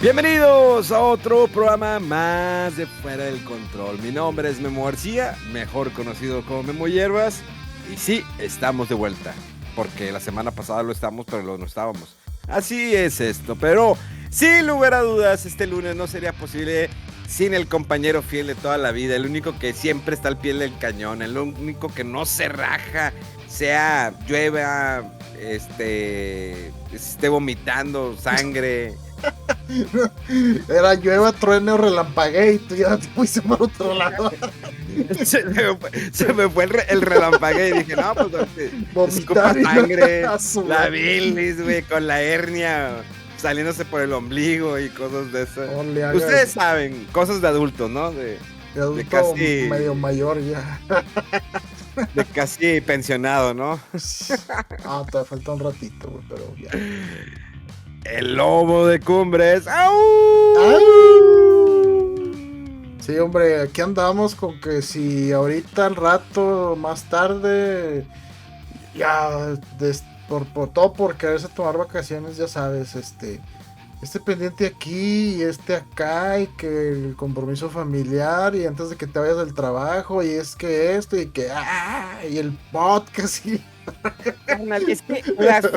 Bienvenidos a otro programa más de Fuera del Control. Mi nombre es Memo García, mejor conocido como Memo Hierbas. Y sí, estamos de vuelta, porque la semana pasada lo estamos, pero no estábamos. Así es esto, pero sin lugar a dudas, este lunes no sería posible sin el compañero fiel de toda la vida, el único que siempre está al pie del cañón, el único que no se raja, sea llueva, esté vomitando sangre. Era llueva, truene o relampaguee y tú ya te fuiste por otro lado. Se me fue el relampague y dije, no, pues escupa Vomitar y sangre, a su la madre. bilis, güey, con la hernia saliéndose por el ombligo y cosas de esas. O le hagas Ustedes saben, cosas de adultos, ¿no? de adulto casi- medio mayor ya. De casi pensionado, ¿no? Te falta un ratito, güey, pero ya. El lobo de Cumbres. ¡Au! Sí, hombre, aquí andamos con que si ahorita al rato, más tarde, ya, por todo por quererse tomar vacaciones, ya sabes, este pendiente aquí y este acá y que el compromiso familiar y antes de que te vayas del trabajo y es que esto y que y el podcast y Carnal, es que las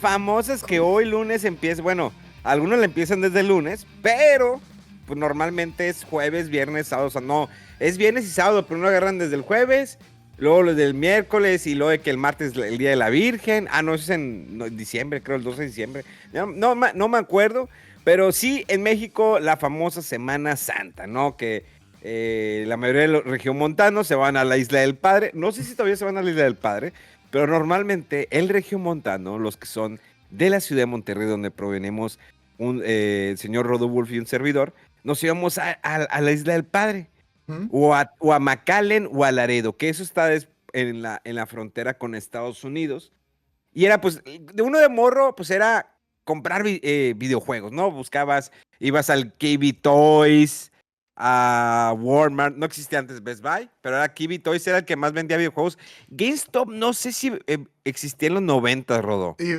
famosas que hoy lunes empiezan, bueno, algunos le empiezan desde el lunes, pero pues normalmente es jueves, viernes, sábado, o sea, no, es viernes y sábado, pero no agarran desde el jueves, luego los del miércoles y luego de que el martes el Día de la Virgen, no, eso es en diciembre, creo, el 12 de diciembre, no me acuerdo, pero sí en México la famosa Semana Santa, ¿no? Que la mayoría de los regiomontanos se van a la Isla del Padre. No sé si todavía se van a la Isla del Padre, pero normalmente el regiomontano, los que son de la ciudad de Monterrey, donde provenimos el señor Rodolfo y un servidor, nos íbamos a la Isla del Padre, ¿Mm? o a McAllen o a Laredo, que eso está en la frontera con Estados Unidos. Y era pues, de uno de morro, pues era comprar videojuegos, ¿no? Ibas al KB Toys, a Walmart, no existía antes Best Buy, pero era KB Toys, era el que más vendía videojuegos. GameStop, no sé si existía en los 90, Rodo. y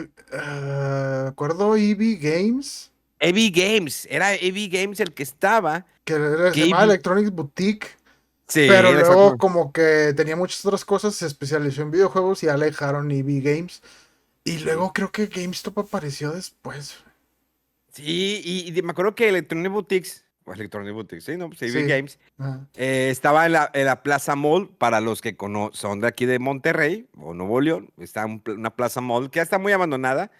acuerdo EV Games, EV Games, era EV Games el que estaba, que se que llamaba EV, Electronics Boutique, sí, pero era luego exacto. como que tenía muchas otras cosas, se especializó en videojuegos y alejaron EV Games. Y Sí. luego creo que GameStop apareció después. Sí, y me acuerdo que Electronic Boutiques, o Electronic Boutiques, sí, no, pues EV Sí. Games, Ajá. estaba en la Plaza Mall, para los que son de aquí de Monterrey o Nuevo León, está una Plaza Mall que ya está muy abandonada.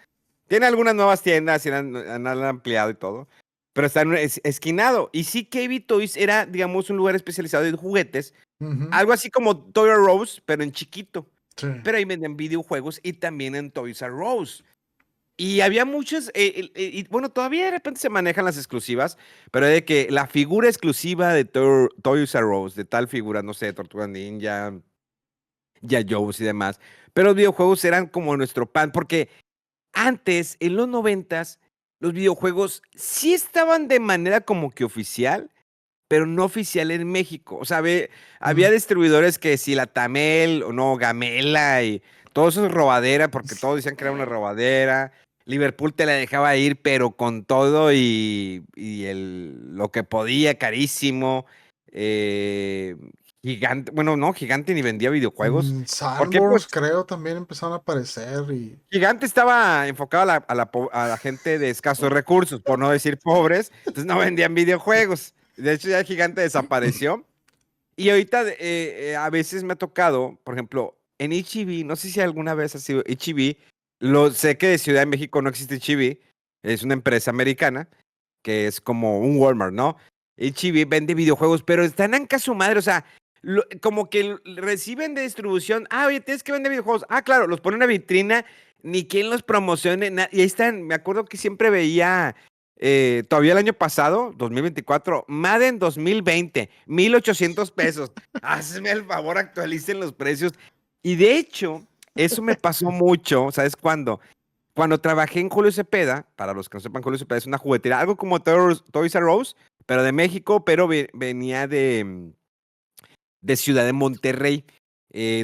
Tiene algunas nuevas tiendas, y han ampliado y todo, pero está en esquinado. Y sí, KB Toys era, digamos, un lugar especializado en juguetes, Ujú. algo así como Toy R Us, pero en chiquito. Sí. Pero ahí venden videojuegos y también en Toys R Us. Y había muchos, y bueno, todavía de repente se manejan las exclusivas, pero de que la figura exclusiva de Toys R Us, de tal figura, no sé, Tortuga Ninja, ya Joe's y demás, pero los videojuegos eran como nuestro pan, porque antes, en los 90s, los videojuegos sí estaban de manera como que oficial, pero no oficial en México. O sea, había Ujú. distribuidores que si la Tamel o no, Gamela y todo eso es robadera, porque todos decían que era una robadera. Liverpool te la dejaba ir, pero con todo y lo que podía, carísimo. Eh, Gigante, bueno, no, Gigante ni vendía videojuegos. ¿Por qué? Sanborns Pues creo también empezaron a aparecer y Gigante estaba enfocado a la gente de escasos recursos, por no decir pobres, entonces no vendían videojuegos. De hecho, ya Gigante desapareció. Y ahorita a veces me ha tocado, por ejemplo, en HEB, no sé si alguna vez ha sido HEB, sé que de Ciudad de México no existe HEB, es una empresa americana, que es como un Walmart, ¿no? HEB vende videojuegos, pero están en su madre, o sea, como que reciben de distribución, oye, tienes que vender videojuegos, claro, los ponen en una vitrina, ni quien los promocione, y ahí están, me acuerdo que siempre veía, todavía el año pasado, 2024, Madden 2020, 1,800 pesos, hazme el favor, actualicen los precios, y de hecho, eso me pasó mucho, ¿sabes cuándo? Cuando trabajé en Julio Cepeda, para los que no sepan, Julio Cepeda es una juguetería, algo como Toys R Us, pero de México, pero venía de Ciudad de Monterrey,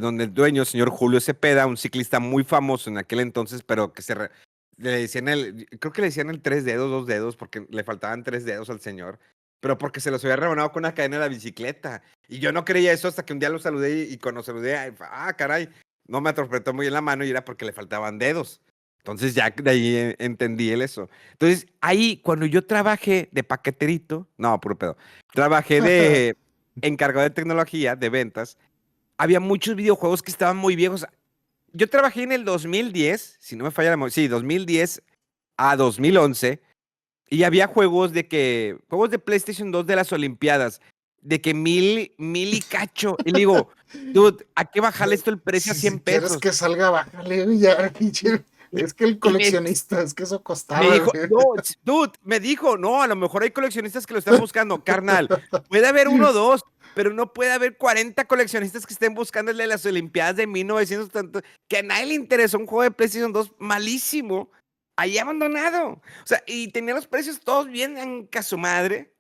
donde el dueño, señor Julio Cepeda, un ciclista muy famoso en aquel entonces, pero que le decían creo que le decían el 3 dedos, 2 dedos, porque le faltaban 3 dedos al señor, pero porque se los había rebanado con una cadena de la bicicleta. Y yo no creía eso hasta que un día lo saludé y cuando saludé, caray, no me atropelló muy en la mano y era porque le faltaban dedos. Entonces ya de ahí entendí eso. Entonces ahí, cuando yo trabajé de paqueterito, no, puro pedo, trabajé de encargado de tecnología, de ventas, había muchos videojuegos que estaban muy viejos. Yo trabajé en el 2010, si no me falla la memoria, sí, 2010 a 2011, y había juegos de PlayStation 2 de las Olimpiadas, de que mil y cacho. Y le digo, dude, ¿a qué bajarle esto el precio a Si 100 quieres pesos? que salga, bájale, ya, pinche. Y, Es que el y me, coleccionista, es que eso me costaba, dijo, güey. no, dude, me dijo, no, a lo mejor hay coleccionistas que lo están buscando, carnal. Puede haber uno o dos, pero no puede haber 40 coleccionistas que estén buscando el de las Olimpiadas de 1900, tanto, que a nadie le interesó un juego de PlayStation 2 malísimo, ahí abandonado. O sea, y tenía los precios todos bien en su madre.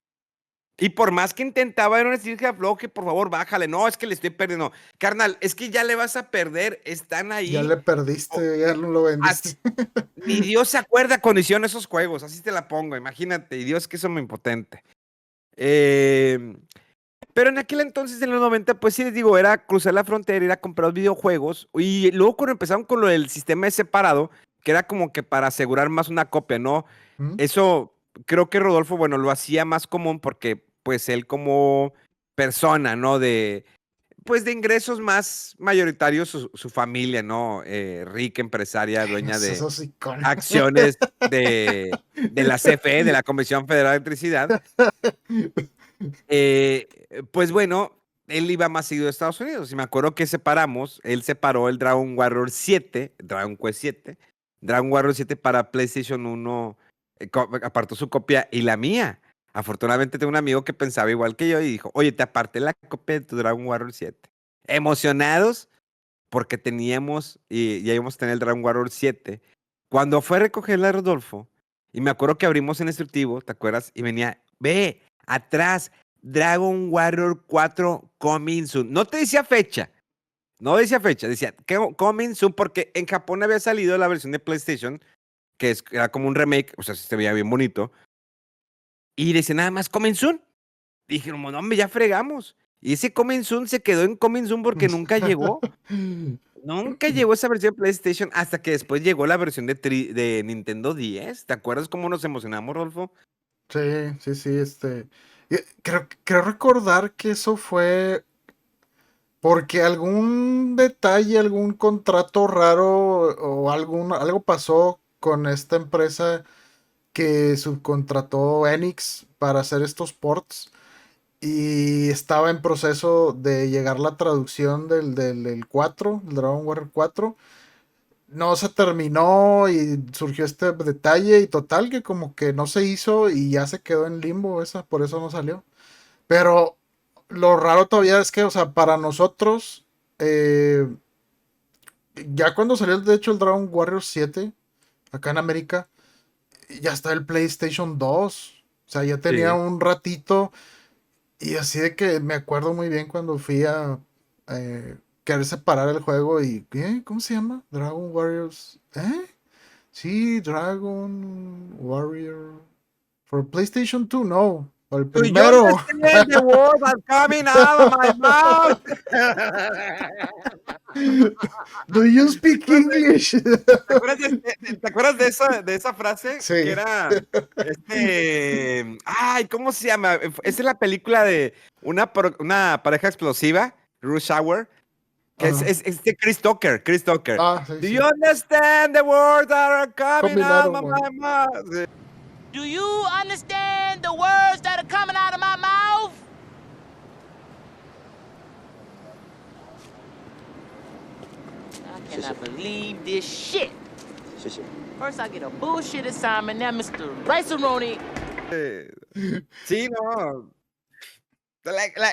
Y por más que intentaba, era una estrategia afloje, por favor, bájale. No, es que le estoy perdiendo. Carnal, es que ya le vas a perder. Están Ya ahí. le perdiste, ya no lo vendiste. Ni Dios se acuerda cuando hicieron esos juegos, así te la pongo, imagínate, y Dios que son muy impotente. Eh, pero en aquel entonces, en los 90, pues sí les digo, era cruzar la frontera, ir a comprar los videojuegos, y luego cuando empezaron con lo del sistema de separado, que era como que para asegurar más una copia, ¿no? ¿Mm? Eso creo que Rodolfo, bueno, lo hacía más común porque pues él como persona, ¿no? Pues de ingresos más mayoritarios, su familia, ¿no? Rica, empresaria, No dueña seas de hocicón. acciones de la CFE, de la Comisión Federal de Electricidad, eh, pues bueno, él iba más seguido a Estados Unidos. Y me acuerdo que separamos, él separó el Dragon Warrior 7, Dragon Quest 7, Dragon Warrior 7 para PlayStation 1, apartó su copia y la mía. Afortunadamente tengo un amigo que pensaba igual que yo y dijo, oye, te aparté la copia de tu Dragon Warrior 7. Emocionados porque teníamos, y ya íbamos a tener el Dragon Warrior 7. Cuando fue a recogerla Rodolfo, y me acuerdo que abrimos en instructivo, ¿te acuerdas? Y venía, ve, atrás, Dragon Warrior 4 coming soon. No te decía fecha, no decía fecha, decía coming soon porque en Japón había salido la versión de PlayStation, era como un remake, o sea, se veía bien bonito, y decía nada más coming soon. Dije, no, hombre, ya fregamos. Y ese coming soon se quedó en coming soon porque nunca llegó. Nunca llegó esa versión de PlayStation hasta que después llegó la versión de Nintendo 10. ¿Te acuerdas cómo nos emocionamos, Rolfo? Sí, sí, sí, creo recordar que eso fue porque algún detalle, algún contrato raro o algo pasó con esta empresa que subcontrató Enix para hacer estos ports y estaba en proceso de llegar la traducción del 4, el Dragon Warrior 4. No se terminó y surgió este detalle y total que como que no se hizo y ya se quedó en limbo esa, por eso no salió. Pero lo raro todavía es que, o sea, para nosotros, eh, ya cuando salió de hecho el Dragon Warrior 7, acá en América, ya está el PlayStation 2. O sea, ya tenía Sí. un ratito y así de que me acuerdo muy bien cuando fui a querer separar el juego y, ¿qué? ¿Cómo se llama? Dragon Warriors. ¿Eh? Sí, Dragon Warrior. For PlayStation 2, no. Para el Do you primero. understand the words are coming out of my mouth? Do you speak English? ¿Te acuerdas de esa frase? Que Sí. era, ay, ¿cómo se llama? Esa es la película de una pareja explosiva, Rush Hour, que Ajá. es de Chris Tucker, Chris Tucker. Ah, sí, Do you sí. understand the words that are coming out Combinado, of bueno. my mouth? Sí. Do you understand the words that are coming out of my mouth? I cannot believe this shit. First I get a bullshit assignment, now Mr. Rice-A-Roni. Sí, no.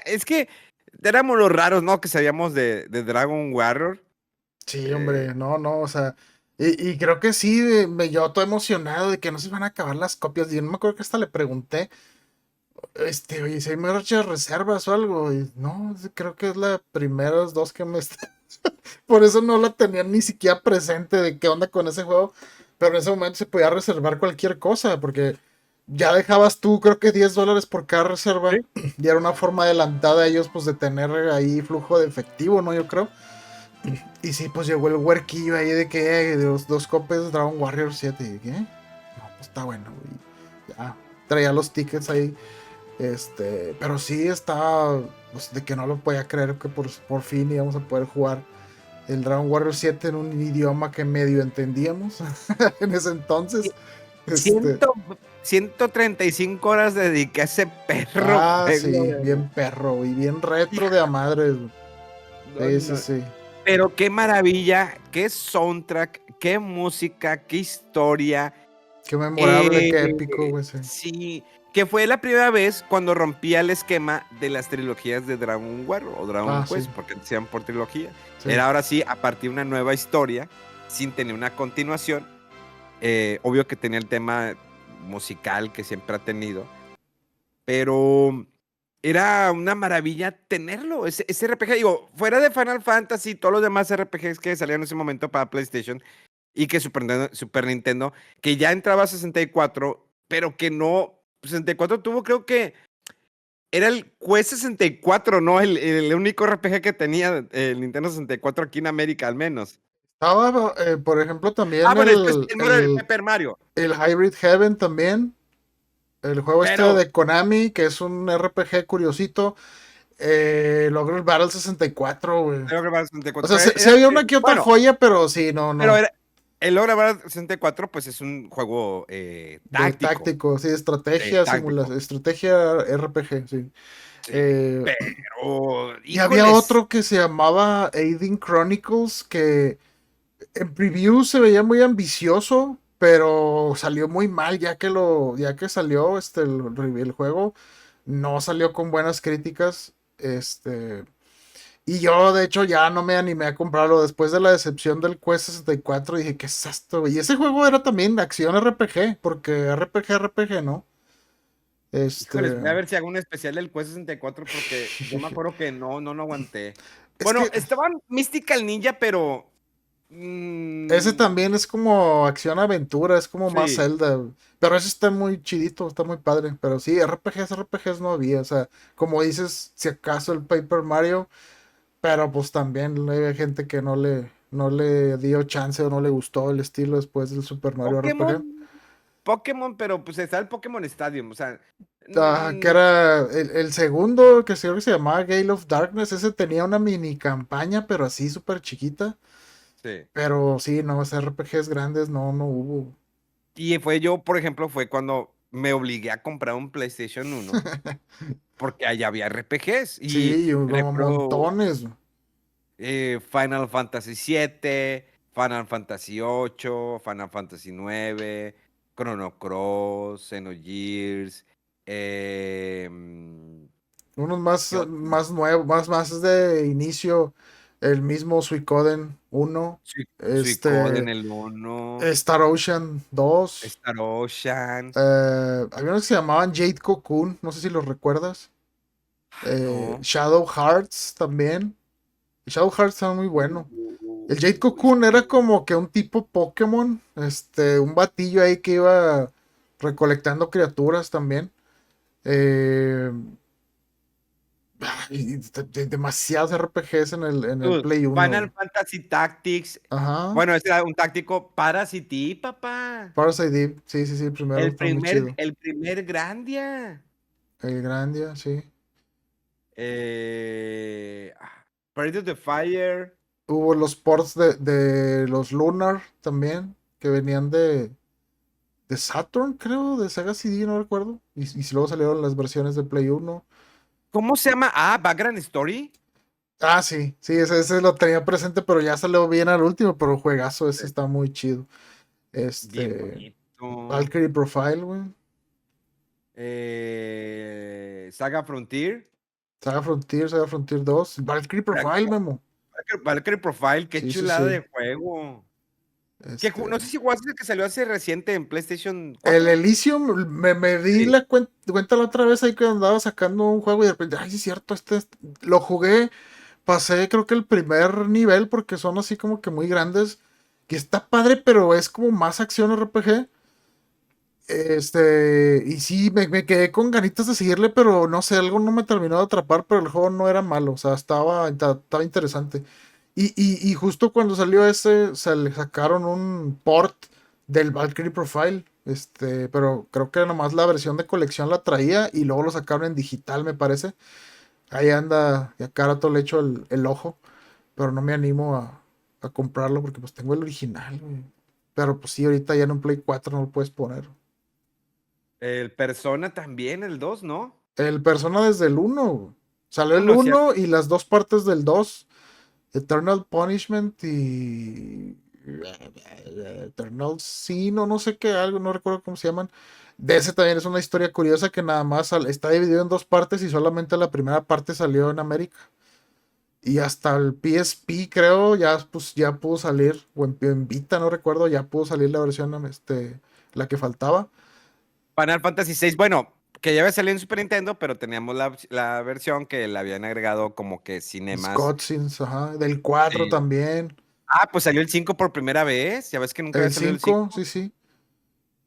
Es que éramos los raros, ¿no? Que sabíamos de Dragon Warrior. Sí, Eh, hombre, no, no, o sea, y creo que sí, me yo todo emocionado de que no se van a acabar las copias. Y yo no me acuerdo que hasta le pregunté, oye, si hay muchas reservas o algo. Y no, creo que es la primeras dos que me está. Por eso no la tenían ni siquiera presente de qué onda con ese juego. Pero en ese momento se podía reservar cualquier cosa, porque ya dejabas tú, creo que $10 por cada reserva, Sí. y era una forma adelantada a ellos, pues, de tener ahí flujo de efectivo, ¿no? Yo creo. Y sí, pues llegó el huerquillo ahí de que de los 2 copes de Dragon Warrior 7. Y dije, ¿qué? No, pues está bueno, güey. Ya, traía los tickets ahí. Pero sí estaba, pues, de que no lo podía creer que por fin íbamos a poder jugar el Dragon Warrior 7 en un idioma que medio entendíamos en ese entonces. Ciento- 135 horas dediqué a ese perro Sí, juego. bien perro y bien retro de a madres. No, Sí, no. sí. Pero qué maravilla, qué soundtrack, qué música, qué historia. Qué memorable, qué Eh, épico, güey. Sí. sí, que fue la primera vez cuando rompía el esquema de las trilogías de Dragon Warrior o Dragon Quest, Sí. porque decían por trilogía. Sí. Era ahora sí, a partir de una nueva historia, sin tener una continuación. Obvio que tenía el tema musical que siempre ha tenido, pero era una maravilla tenerlo, ese RPG. Digo, fuera de Final Fantasy, todos los demás RPGs que salían en ese momento para PlayStation y que Super Nintendo, que ya entraba a 64, pero que no, 64 tuvo, creo que era el Quest 64, ¿no? El único RPG que tenía el Nintendo 64 aquí en América, al menos. Estaba, por ejemplo, también Bueno, después el Paper Mario. el Hybrid Heaven también. El juego Pero de Konami, que es un RPG curiosito. Logró el Battle 64, güey. creo que para O 64 sea, sí había una que otra joya, pero sí, no. Pero el Logra Battle 64, pues es un juego táctico. Táctico, sí, estrategia, Táctico. estrategia RPG, sí. Sí, Eh, pero, y había híjoles, otro que se llamaba Aiding Chronicles, que en preview se veía muy ambicioso, pero salió muy mal ya que salió el juego, no salió con buenas críticas. Y yo, de hecho, ya no me animé a comprarlo después de la decepción del Quest 64. Dije, ¿qué es esto? Y ese juego era también acción RPG, porque RPG, ¿no? híjoles, voy a ver si hago un especial del Quest 64 porque yo me acuerdo que no aguanté. Es Bueno, que estaban Mystical Ninja, pero ese también es como acción-aventura, es como más sí, Zelda. Pero ese está muy chidito, está muy padre. Pero sí, RPGs no había. O sea, como dices, si acaso el Paper Mario. Pero pues también hay gente que no le dio chance o no le gustó el estilo después del Super Mario RPG. Pokémon, pero pues está el Pokémon Stadium, o sea, Que era el segundo, que creo que se llamaba Gale of Darkness. Ese tenía una mini campaña, pero así súper chiquita. sí. Pero sí, no, RPGs grandes no hubo. Y yo, por ejemplo, fue cuando me obligué a comprar un PlayStation 1 porque allá había RPGs y Sí, hubo recuerdo montones. Final Fantasy 7, Final Fantasy 8, Final Fantasy 9, Chrono Cross, Xenogears, Unos más, ¿qué otro? más nuevos, más de inicio. El mismo Suicoden 1. Suicoden el 1, Star Ocean 2. Star Ocean. Había unos que se llamaban Jade Cocoon, no sé si los recuerdas. No. Shadow Hearts también. Shadow Hearts estaba muy bueno. El Jade Uy, Cocoon era sí. como que un tipo Pokémon. Un batillo ahí que iba recolectando criaturas también. Eh, Demasiados RPGs en el Play 1. Final Fantasy Tactics. Ajá. Bueno, ese era un táctico para City, papá. Parasite Eve, sí, sí, sí, primero está muy chido. El primer Grandia. El Grandia, sí. Eh, Breath of the Fire. Hubo los ports de los Lunar también, que venían de Saturn, creo, de Sega CD, no recuerdo. Y si luego salieron las versiones de Play 1. ¿Cómo se llama? Background Story. Sí, sí, ese lo tenía presente, pero ya salió bien al último, pero juegazo, ese está muy chido. Bien bonito. Valkyrie Profile, güey. Saga Frontier. Saga Frontier 2. Valkyrie Profile, Memo. Valkyrie Profile, qué Sí, sí, chulada sí. de juego. No sé si jugaste el que salió hace reciente en PlayStation El 4. Elysium, me di Sí. la cuenta la otra vez ahí que andaba sacando un juego y de repente, ay, sí es cierto, lo jugué, pasé creo que el primer nivel porque son así como que muy grandes, que está padre, pero es como más acción RPG. Y sí, me quedé con ganitas de seguirle, pero no sé, algo no me terminó de atrapar, pero el juego no era malo, o sea, estaba interesante. Y justo cuando salió ese, se le sacaron un port del Valkyrie Profile, pero creo que nomás la versión de colección la traía y luego lo sacaron en digital, me parece. Ahí anda, y acá rato le echo el ojo, pero no me animo a comprarlo porque pues tengo el original, güey. Pero pues sí, ahorita ya en un Play 4 no lo puedes poner. El Persona también, el 2, ¿no? El Persona desde el uno. Salió el Uno, sí. uno y las dos partes del 2. Eternal Punishment y Eternal Sin o no sé qué, algo, no recuerdo cómo se llaman. De ese también es una historia curiosa que nada más está dividido en dos partes y solamente la primera parte salió en América. Y hasta el PSP creo ya, pues, ya pudo salir, o en Vita, no recuerdo, ya pudo salir la versión, la que faltaba. Final Fantasy VI, bueno, que ya había salido en Super Nintendo, pero teníamos la versión que le habían agregado como que cinemas. Cutscenes, ajá, del 4 Sí. también. Ah, pues salió el 5 por primera vez. Ya ves que nunca había El salido el 5 5. sí, sí.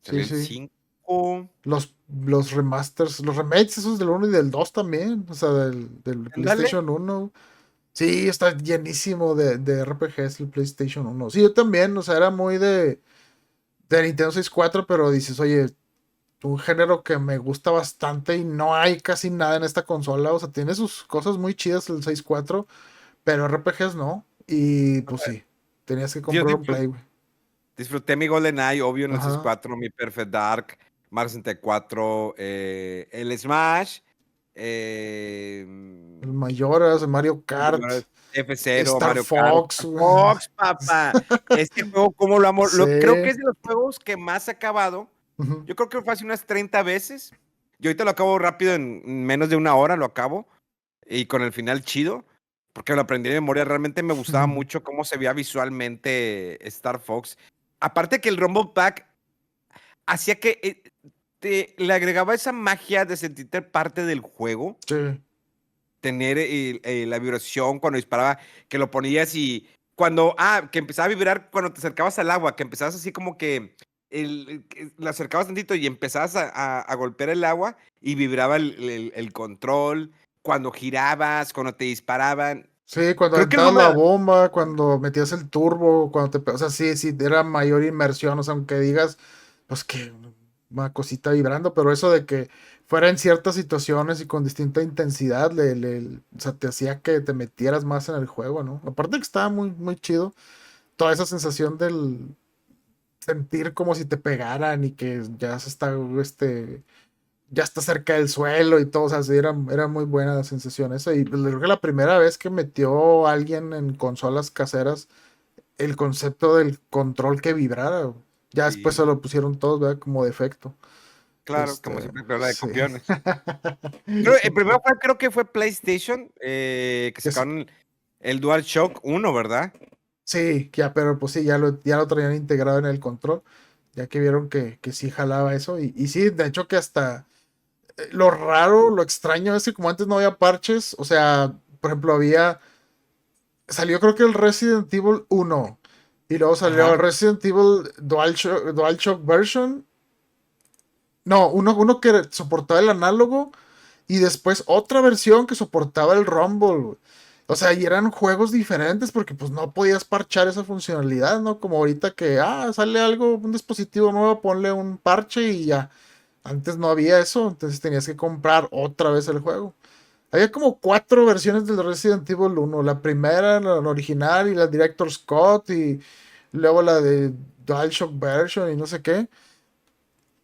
Salió Sí, el sí. 5. Los remasters, los remakes esos del uno y del 2 también, o sea, del Ándale. PlayStation uno. Sí, está llenísimo de RPGs el PlayStation uno. Sí, yo también, o sea, era muy de Nintendo 64, pero dices, oye, un género que me gusta bastante y no hay casi nada en esta consola, o sea, tiene sus cosas muy chidas el 64, pero RPGs no. Y pues sí, tenías que Yo comprar un Play, güey. disfruté mi GoldenEye, obvio, en el Ajá. 64, mi Perfect Dark, Mario 64, el Smash, El Mayoras, el Mario Kart, F0, Star Mario Kart, Fox, Star güey. Fox, papá. Este juego, ¿cómo lo amo? Creo que Sí. es de los juegos que más he acabado. Ujú. Yo creo que fue hace unas 30 veces. Yo ahorita lo acabo rápido, en menos de una hora lo acabo. Y con el final chido, porque lo aprendí de memoria. Realmente me gustaba mucho cómo se veía visualmente Star Fox. Aparte que el Rumble Pack hacía que le agregaba esa magia de sentirte parte del juego, Sí. tener la vibración cuando disparaba, que lo ponías y que empezaba a vibrar cuando te acercabas al agua, que empezabas así como que que le acercabas tantito y empezabas a golpear el agua y vibraba el control, cuando girabas, cuando te disparaban. Sí, cuando Creo que el aventabas la Rumble, bomba, cuando metías el turbo, o sea, sí, sí, era mayor inmersión, o sea, aunque digas, pues que una cosita vibrando, pero eso de que fuera en ciertas situaciones y con distinta intensidad, o sea, te hacía que te metieras más en el juego, ¿no? Aparte que estaba muy, muy chido, toda esa sensación del sentir como si te pegaran y que ya se está, ya está cerca del suelo y todo, o sea, sí, era muy buena la sensación esa. Y pues, creo que la primera vez que metió alguien en consolas caseras el concepto del control que vibrara, güey. Ya después se sí, lo pusieron todos, ¿verdad? Como defecto. claro, como siempre, pero la de Sí. copiones. El primero creo que fue PlayStation, que Es- sacaron el DualShock 1, ¿verdad? sí, ya, pero pues sí, ya lo traían integrado en el control, ya que vieron que sí jalaba eso. Y sí, de hecho que hasta lo raro, lo extraño es que como antes no había parches, o sea, por ejemplo, salió creo que el Resident Evil 1 y luego salió el Ajá. Resident Evil DualShock version. No, uno que soportaba el análogo y después otra versión que soportaba el Rumble, güey. O sea, y eran juegos diferentes porque pues no podías parchar esa funcionalidad, ¿no? Como ahorita que, sale algo, un dispositivo nuevo, ponle un parche y ya. Antes no había eso, entonces tenías que comprar otra vez el juego. Había como cuatro versiones del Resident Evil 1. La primera, la original y la Director's Cut y luego la de DualShock version y no sé qué.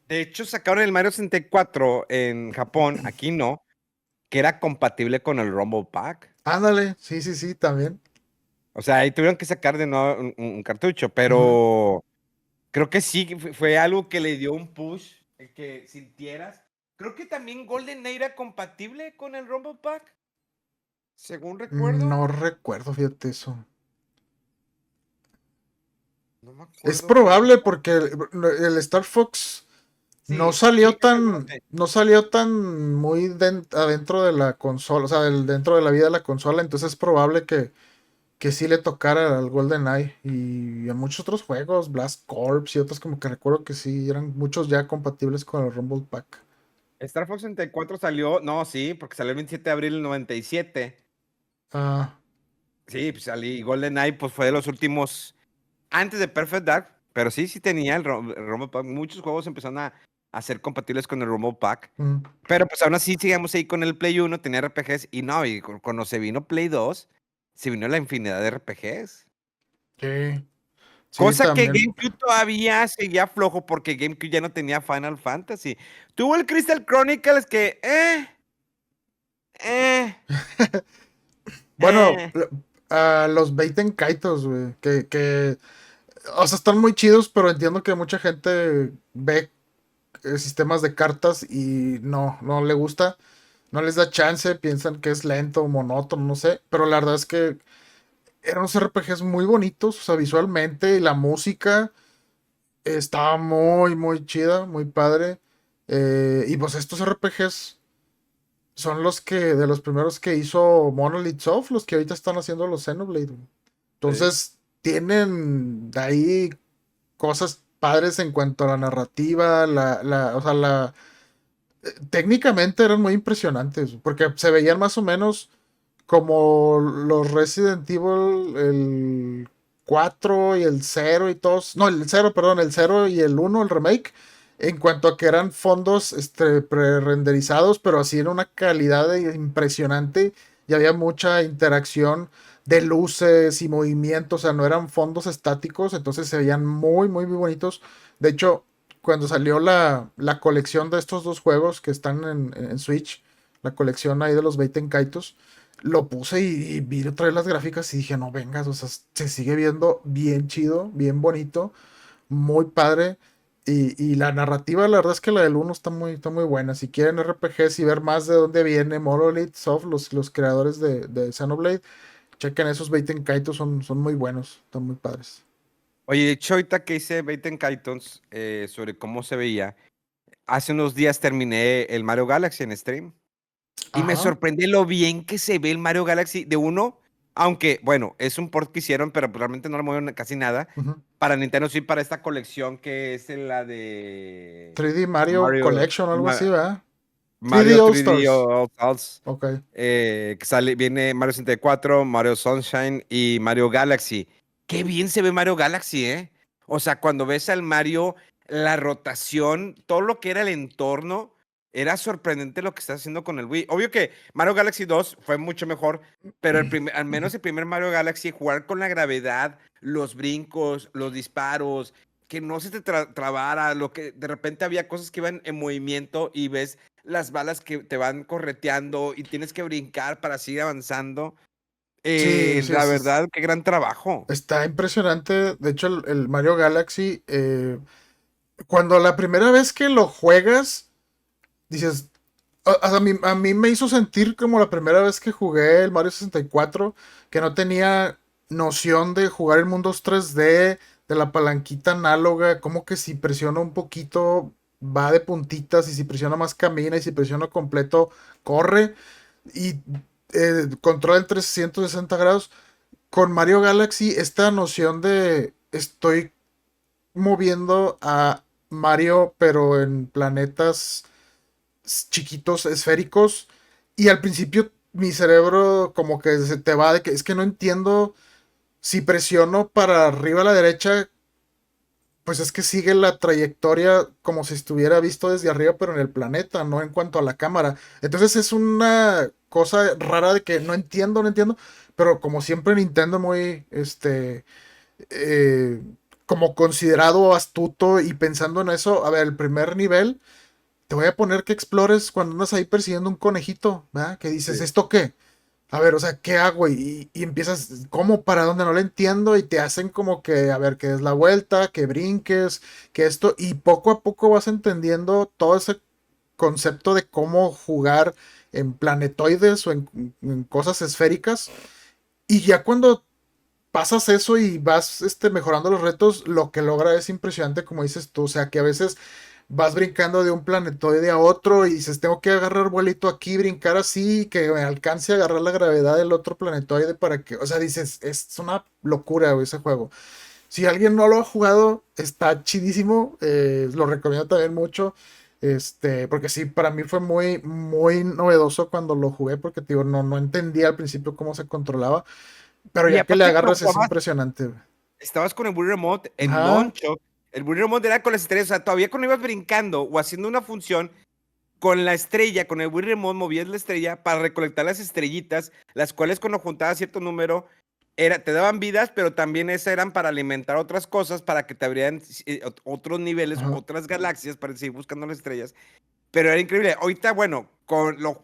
De hecho, sacaron el Mario 64 en Japón, aquí no, que era compatible con el Rumble Pack. Ándale, sí, sí, sí, también. O sea, ahí tuvieron que sacar de nuevo un cartucho, Ujú. pero creo que sí fue algo que le dio un push, el que sintieras. Creo que también GoldenEye era compatible con el Rumble Pack, según recuerdo. No recuerdo, fíjate eso. No me Es acuerdo bien. probable porque el Star Fox no Sí, sí, salió tan, seguramente. no salió tan muy adentro de la consola, o sea, dentro de la vida de la consola, entonces es probable que sí le tocara al GoldenEye y a muchos otros juegos, Blast Corps y otros como que recuerdo que sí, eran muchos ya compatibles con el Rumble Pack. Star Fox 64 salió, no, sí, porque salió el 27 de abril del 97. Ah, Sí, pues salí. Y GoldenEye, pues fue de los últimos, antes de Perfect Dark, pero sí, sí tenía el Rumble Pack. Muchos juegos empezaron a ser compatibles con el Rumble Pack. mm. Pero pues aún así sigamos ahí con el Play 1, tenía RPGs. Y no, y cuando se vino Play 2, se vino la infinidad de RPGs. Sí, sí, Cosa que también. GameCube todavía seguía flojo porque GameCube ya no tenía Final Fantasy. Tuvo el Crystal Chronicles que, eh, Bueno, eh. a los Baiten Kaitos, güey, o sea, están muy chidos, pero entiendo que mucha gente ve sistemas de cartas y no le gusta, no les da chance, piensan que es lento, monótono, no sé, pero la verdad es que eran unos RPGs muy bonitos, o sea, visualmente, y la música estaba muy chida, muy padre. Y pues estos RPGs son de los primeros que hizo Monolith Soft, los que ahorita están haciendo los Xenoblade, güey. Sí. Entonces, tienen de ahí cosas padres en cuanto a la narrativa, o sea, técnicamente eran muy impresionantes, porque se veían más o menos como los Resident Evil, el 4 y el 0 y todos, no, el 0, perdón, el 0 y el 1, el remake, en cuanto a que eran fondos pre-renderizados, pero así en una calidad impresionante y había mucha interacción de luces y movimiento, o sea, no eran fondos estáticos, entonces se veían muy bonitos. De hecho, cuando salió la colección de estos dos juegos que están en Switch, la colección ahí de los Baiten Kaitos, lo puse y vi otra vez las gráficas y dije, no vengas, o sea, se sigue viendo bien chido, bien bonito, muy padre. Y la narrativa, la verdad es que la del uno está muy buena. Si quieren RPGs y ver más de dónde viene Monolith Soft, los creadores de Xenoblade, chequen esos Baiten Kaitos, son muy buenos, están muy padres. Oye, de hecho, ahorita que hice Baten Kaitons sobre cómo se veía, hace unos días terminé el Mario Galaxy en stream y me Ajá. sorprende lo bien que se ve el Mario Galaxy de uno, aunque, bueno, es un port que hicieron, pero realmente no le movieron casi nada, Ujú. para Nintendo Switch, para esta colección que es la de 3D Mario Mario, Collection o algo así, Ma- ¿verdad? 3D Mario All 3D Stars. All Stars, Ok. que sale, viene Mario 64, Mario Sunshine y Mario Galaxy. Qué bien se ve Mario Galaxy, ¿eh? O sea, cuando ves al Mario, la rotación, todo lo que era el entorno, era sorprendente lo que está haciendo con el Wii. Obvio que Mario Galaxy 2 fue mucho mejor, pero al menos el primer Mario Galaxy, jugar con la gravedad, los brincos, los disparos, que no se te trabara, lo que de repente había cosas que iban en movimiento y ves las balas que te van correteando y tienes que brincar para seguir avanzando. Sí, sí, La verdad, qué gran trabajo. está impresionante. De hecho, el Mario Galaxy, cuando la primera vez que lo juegas, dices, a mí me hizo sentir como la primera vez que jugué el Mario 64, que no tenía noción de jugar en mundos 3D, de la palanquita análoga, como que si presiono un poquito va de puntitas y si presiono más camina y si presiono completo corre y controla en 360 grados. Con Mario Galaxy, esta noción de estoy moviendo a Mario, pero en planetas chiquitos, esféricos. Y al principio mi cerebro como que se te va de que es que no entiendo si presiono para arriba a la derecha, pues es que sigue la trayectoria como si estuviera visto desde arriba, pero en el planeta, no en cuanto a la cámara. Entonces es una cosa rara de que no entiendo, pero como siempre Nintendo muy, eh, como considerado astuto y pensando en eso, a ver, el primer nivel te voy a poner que explores cuando andas ahí persiguiendo un conejito, ¿verdad? Que dices, Sí. ¿esto qué? A ver, o sea, ¿qué hago? Y empiezas, ¿cómo? ¿Para dónde? No lo entiendo y te hacen como que, a ver, que des la vuelta, que brinques, que esto, y poco a poco vas entendiendo todo ese concepto de cómo jugar en planetoides o en cosas esféricas. Y ya cuando pasas eso y vas mejorando los retos, lo que logra es impresionante, como dices tú, o sea, que a veces vas brincando de un planetoide a otro y dices, tengo que agarrar vuelito aquí, brincar así, que me alcance a agarrar la gravedad del otro planetoide para que, o sea, dices, es una locura, güey, ese juego. Si alguien no lo ha jugado, está chidísimo, lo recomiendo también mucho. Porque sí, para mí fue muy, muy novedoso cuando lo jugué, porque te digo, no entendía al principio cómo se controlaba, pero Y ya que le aparte que lo agarras es jugabas, impresionante, güey. estabas con el Wii Remote en Ajá, Nunchuk. El Wii Remote era con las estrellas, o sea, todavía cuando ibas brincando o haciendo una función, con la estrella, con el Wii Remote, movías la estrella para recolectar las estrellitas, las cuales cuando juntabas cierto número, te daban vidas, pero también esas eran para alimentar otras cosas, para que te abrieran otros niveles, ajá. otras galaxias, para seguir buscando las estrellas. Pero era increíble. Ahorita, bueno,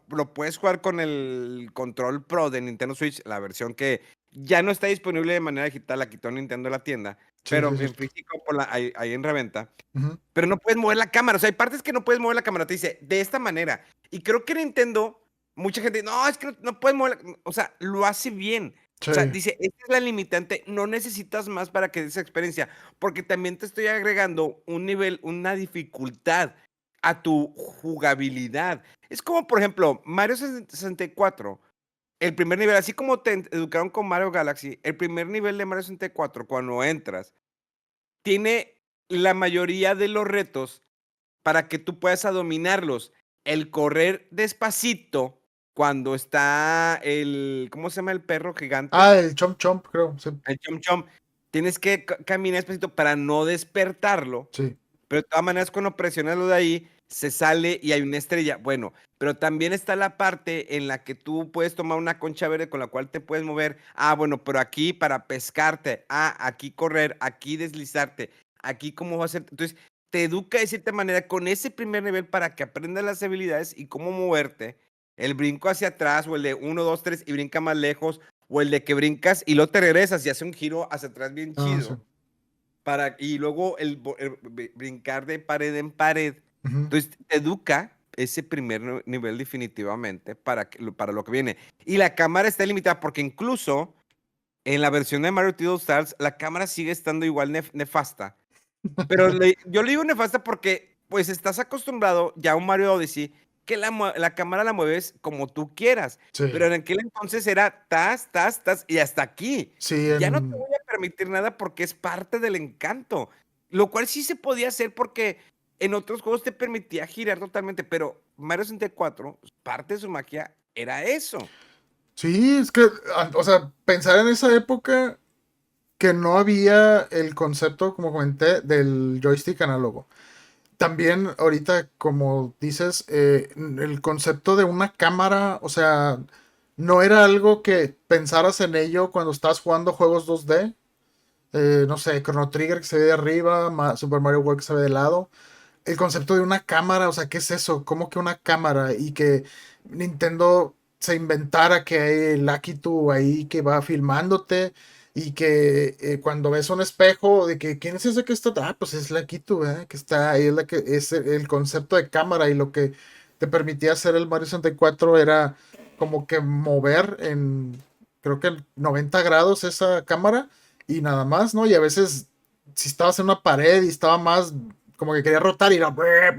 lo puedes jugar con el Control Pro de Nintendo Switch, la versión que ya no está disponible de manera digital, la quitó Nintendo de la tienda, Sí, sí, pero es en cierto. físico ahí en reventa. Ujú. Pero no puedes mover la cámara. O sea, hay partes que no puedes mover la cámara. Te dice, de esta manera. Y creo que Nintendo, mucha gente, no, es que no puedes mover o sea, lo hace bien. O sea, Sí, dice, esta es la limitante, no necesitas más para que des esa experiencia, porque también te estoy agregando un nivel, una dificultad a tu jugabilidad. Es como, por ejemplo, Mario 64, el primer nivel, así como te educaron con Mario Galaxy, el primer nivel de Mario 64, cuando entras, tiene la mayoría de los retos para que tú puedas dominarlos. El correr despacito cuando está ¿cómo se llama el perro gigante? el Chomp Chomp, creo. Sí, El Chom Chom. Tienes que caminar despacito para no despertarlo, sí. pero de todas maneras cuando presionas lo de ahí, se sale y hay una estrella. Bueno, pero también está la parte en la que tú puedes tomar una concha verde con la cual te puedes mover. Ah, bueno, pero aquí para pescarte. Ah, aquí correr, aquí deslizarte. Aquí cómo va a ser. Entonces, te educa de cierta manera con ese primer nivel para que aprendas las habilidades y cómo moverte. El brinco hacia atrás o el de 1, 2, 3 y brinca más lejos. O el de que brincas y luego te regresas y hace un giro hacia atrás bien Ah, sí. chido y luego brincar de pared en pared. Ujú. Entonces, te educa ese primer nivel definitivamente para lo que viene. Y la cámara está limitada porque incluso en la versión de Mario 2 Stars, la cámara sigue estando igual nefasta. Pero yo le digo nefasta porque pues estás acostumbrado ya a un Mario Odyssey que la cámara la mueves como tú quieras. Pero Sí, en aquel entonces era tas, tas, tas y hasta aquí. sí, Ya no te voy a permitir nada porque es parte del encanto. Lo cual sí se podía hacer porque en otros juegos te permitía girar totalmente, pero Mario 64, parte de su magia era eso. sí, es que, o sea, pensar en esa época que no había el concepto, como comenté, del joystick análogo. También ahorita, como dices, el concepto de una cámara, o sea, no era algo que pensaras en ello cuando estás jugando juegos 2D. No sé, Chrono Trigger que se ve de arriba, Super Mario World que se ve de lado. El concepto de una cámara, o sea, ¿qué es eso? ¿Cómo que una cámara? Y que Nintendo se inventara que hay el Lakitu ahí que va filmándote y que cuando ves un espejo, de que ¿quién es ese que está? Ah, pues es Lakitu, ¿eh? Que está ahí, es, la que, es el concepto de cámara y lo que te permitía hacer el Mario 64 era como que mover en, creo que 90 grados esa cámara y nada más, ¿no? Y a veces, si estabas en una pared y estaba más como que quería rotar y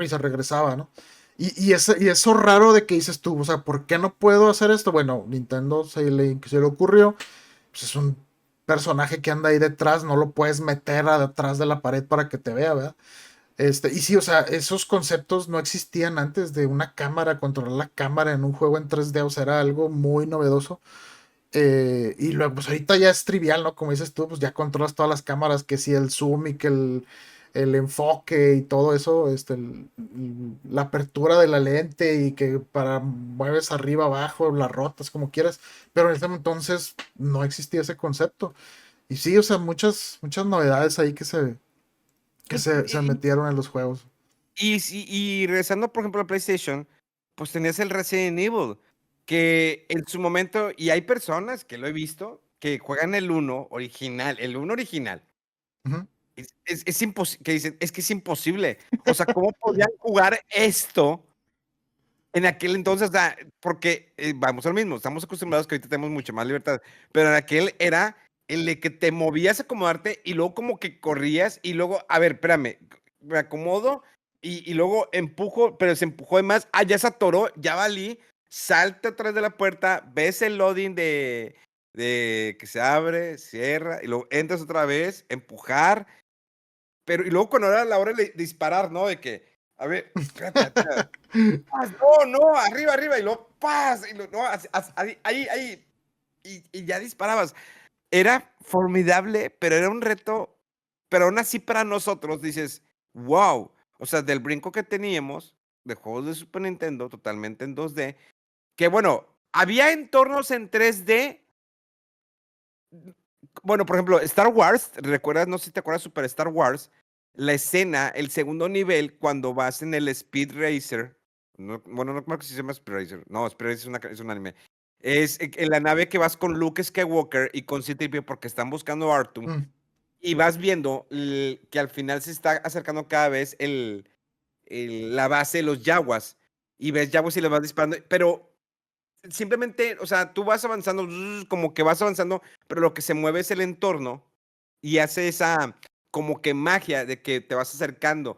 se regresaba, ¿no? Y eso raro de que dices tú, o sea, ¿por qué no puedo hacer esto? Bueno, Nintendo se le ocurrió, pues es un personaje que anda ahí detrás, no lo puedes meter atrás de la pared para que te vea, ¿verdad? Y sí, o sea, esos conceptos no existían antes de una cámara, controlar la cámara en un juego en 3D, o sea, era algo muy novedoso. Y luego, pues ahorita ya es trivial, ¿no? Como dices tú, pues ya controlas todas las cámaras, que si el zoom y que el enfoque y todo eso, la apertura de la lente y que para mueves arriba, abajo, la rotas, como quieras. Pero en ese entonces no existía ese concepto. Y sí, o sea, muchas novedades ahí que se, que Y, se, se y, metieron en los juegos. y regresando, por ejemplo, a PlayStation, pues tenías el Resident Evil, que en su momento, y hay personas que lo he visto, que juegan el uno original, el uno original. Ujú. Es imposible, que dicen, es que es imposible. O sea, ¿cómo podían jugar esto en aquel entonces? O sea, porque vamos al mismo, estamos acostumbrados que ahorita tenemos mucha más libertad, pero en aquel era el de que te movías a acomodarte y luego como que corrías y luego, a ver, espérame, me acomodo y luego empujo, pero se empujó de más. Ah, ya se atoró, ya valí. Salta atrás de la puerta, ves el loading de que se abre, cierra, y luego entras otra vez, empujar. Pero, y luego cuando era la hora de disparar, ¿no? De que, a ver, espérate, espérate, no, arriba, arriba, y luego, ¡paz! Y luego, no, ahí, y ya disparabas. Era formidable, pero era un reto, pero aún así para nosotros dices, wow, o sea, del brinco que teníamos de juegos de Super Nintendo totalmente en 2D, que bueno, había entornos en 3D, bueno, por ejemplo, Star Wars, ¿recuerdas? No sé si te acuerdas Super Star Wars, la escena, el segundo nivel, cuando vas en el Speed Racer, bueno, no creo que se llama Speed Racer, no, Speed Racer es un anime, es en la nave que vas con Luke Skywalker y con C-3PO porque están buscando a Artu, y vas viendo que al final se está acercando cada vez la base de los Yaguas, y ves Yaguas y le vas disparando, pero simplemente, o sea, tú vas avanzando, como que vas avanzando, pero lo que se mueve es el entorno y hace esa como que magia de que te vas acercando,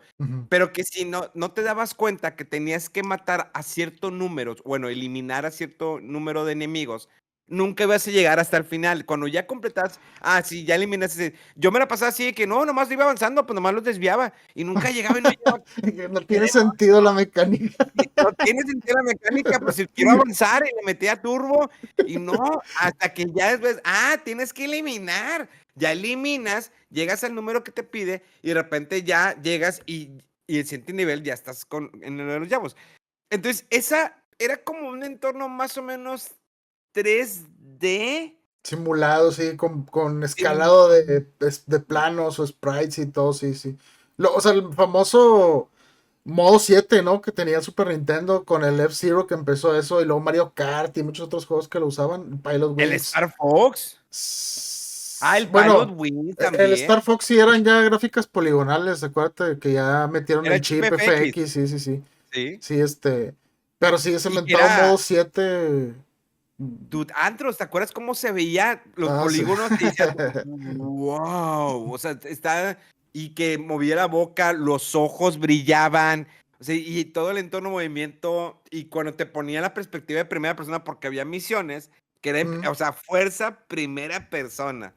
pero que si no te dabas cuenta que tenías que matar a cierto número, bueno, eliminar a cierto número de enemigos, nunca ibas a llegar hasta el final. Cuando ya completas, sí, ya eliminaste. Yo me la pasaba así de que no, nomás iba avanzando, pues nomás los desviaba y nunca llegaba y no llegaba. No tiene sentido la mecánica. No tiene sentido la mecánica, pues si quiero avanzar y le metía turbo y no, hasta que ya después, tienes que eliminar, ya eliminas, llegas al número que te pide y de repente ya llegas y el siguiente nivel ya estás en el de los llavos. Entonces, esa era como un entorno más o menos 3D. Simulado, sí, con escalado de planos o sprites y todo, sí, sí. O sea, el famoso modo 7, ¿no? Que tenía el Super Nintendo con el F-Zero que empezó eso, y luego Mario Kart y muchos otros juegos que lo usaban, Pilot El Wings. Star Fox. El Pilot Bueno, Wings el Star también. Fox sí eran ya gráficas poligonales, acuérdate que ya metieron Era el chip chip FX. FX, sí, sí, sí. Sí. Sí, pero sí, ese Y mentado era modo 7. Dude, Antros, ¿te acuerdas cómo se veía los Sí. polígonos? Y decías, wow, o sea, y que movía la boca, los ojos brillaban, o sea, y todo el entorno movimiento, y cuando te ponía la perspectiva de primera persona, porque había misiones, que era, Mm, o sea, fuerza primera persona.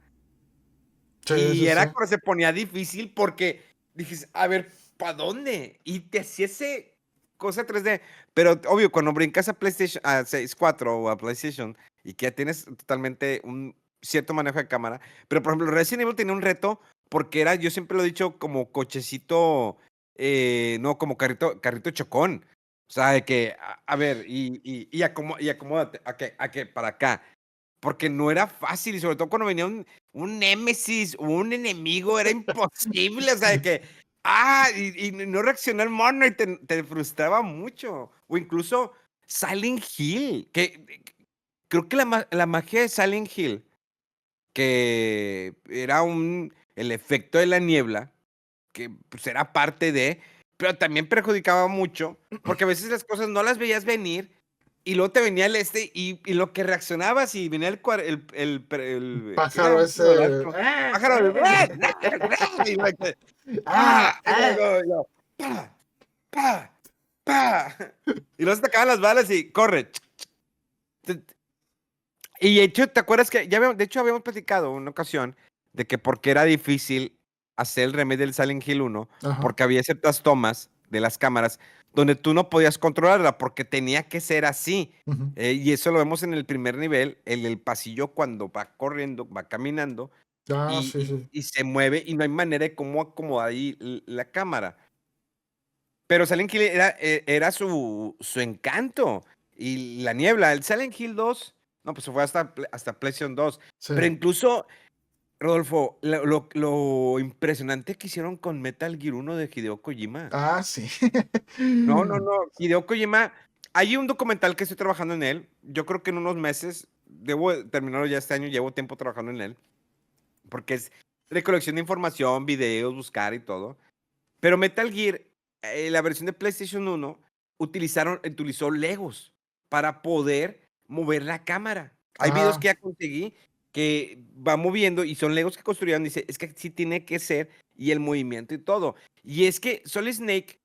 sí, Y sí, sí. era cuando se ponía difícil porque dijiste, a ver, ¿para dónde? Y te hacía ese cosa 3D. Pero obvio, cuando brincas a PlayStation, a 64 o a PlayStation, y que ya tienes totalmente un cierto manejo de cámara. Pero por ejemplo, Resident Evil tenía un reto porque era, yo siempre lo he dicho, como cochecito, no, como carrito chocón. O sea, de que, a ver, y acomódate, a que para acá. Porque no era fácil, y sobre todo cuando venía un némesis o un enemigo, era imposible, o sea, de que, y no reaccionó el mono y te frustraba mucho. O incluso Silent Hill, que creo que la magia de Silent Hill, que era el efecto de la niebla, que pues era parte de, pero también perjudicaba mucho, porque a veces las cosas no las veías venir y luego te venía y lo que reaccionabas y venía ¿qué era? Pájaro Un ese. pájaro, y luego, pa, pa, pa, y luego se te acaban las balas y corre. Y de hecho, ¿te acuerdas que de hecho habíamos platicado una ocasión de que porque era difícil hacer el remake del Silent Hill 1, Ajá. porque había ciertas tomas de las cámaras donde tú no podías controlarla porque tenía que ser así. Ujú. Y eso lo vemos en el primer nivel, en el pasillo cuando va corriendo, va caminando y, Sí, y- sí. y se mueve y no hay manera de cómo acomodar ahí la cámara. Pero Silent Hill era su encanto. Y la niebla, el Silent Hill 2, no, pues se fue hasta PlayStation 2. Sí. Pero incluso, Rodolfo, lo impresionante que hicieron con Metal Gear 1 de Hideo Kojima. Sí. No, no, no. Hideo Kojima, hay un documental que estoy trabajando en él. Yo creo que en unos meses, debo terminarlo ya este año, llevo tiempo trabajando en él. Porque es recolección de información, videos, buscar y todo. Pero Metal Gear, la versión de PlayStation 1, utilizó Legos para poder mover la cámara. Hay videos Ah, que ya conseguí que va moviendo y son Legos que construyeron. Dice, es que sí tiene que ser y el movimiento y todo. Y es que Solid Snake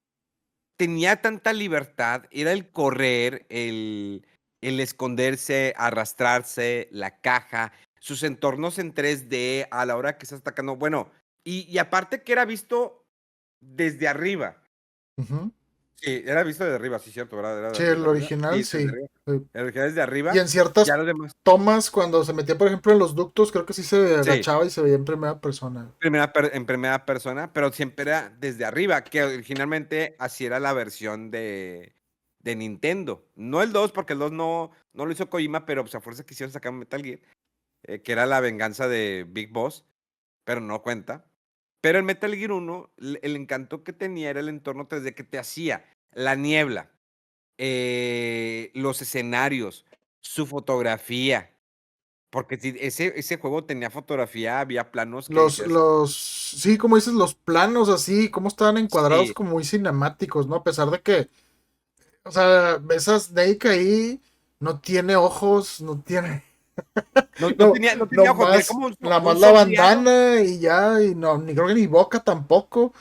tenía tanta libertad, era el correr, el esconderse, arrastrarse, la caja, sus entornos en 3D a la hora que estás atacando. Bueno, y aparte que era visto desde arriba. Ujú. Sí, era visto desde arriba, sí, cierto, ¿verdad? Era Sí, desde el arriba. original Sí, desde sí. arriba. Sí. El original desde Y arriba. en ciertas Ya los demás. tomas, cuando se metía, por ejemplo, en los ductos, creo que sí se Sí, agachaba y se veía en primera persona. en primera persona, pero siempre era desde arriba, que originalmente así era la versión de Nintendo. No el 2, porque el 2 no lo hizo Kojima, pero pues a fuerza quisieron sacar Metal Gear, que era la venganza de Big Boss, pero no cuenta. Pero el Metal Gear 1, el encanto que tenía era el entorno 3D que te hacía, la niebla, los escenarios, su fotografía. Porque si ese juego tenía fotografía, había planos que decías, Sí, como dices, los planos así, cómo estaban encuadrados sí, como muy cinemáticos, ¿no? A pesar de que, o sea, ves a Snake ahí, no tiene ojos, no tiene, no, no tenía ojos, tenía nomás, como nada un más la sonriado. bandana y ya, y no, ni creo que ni boca tampoco,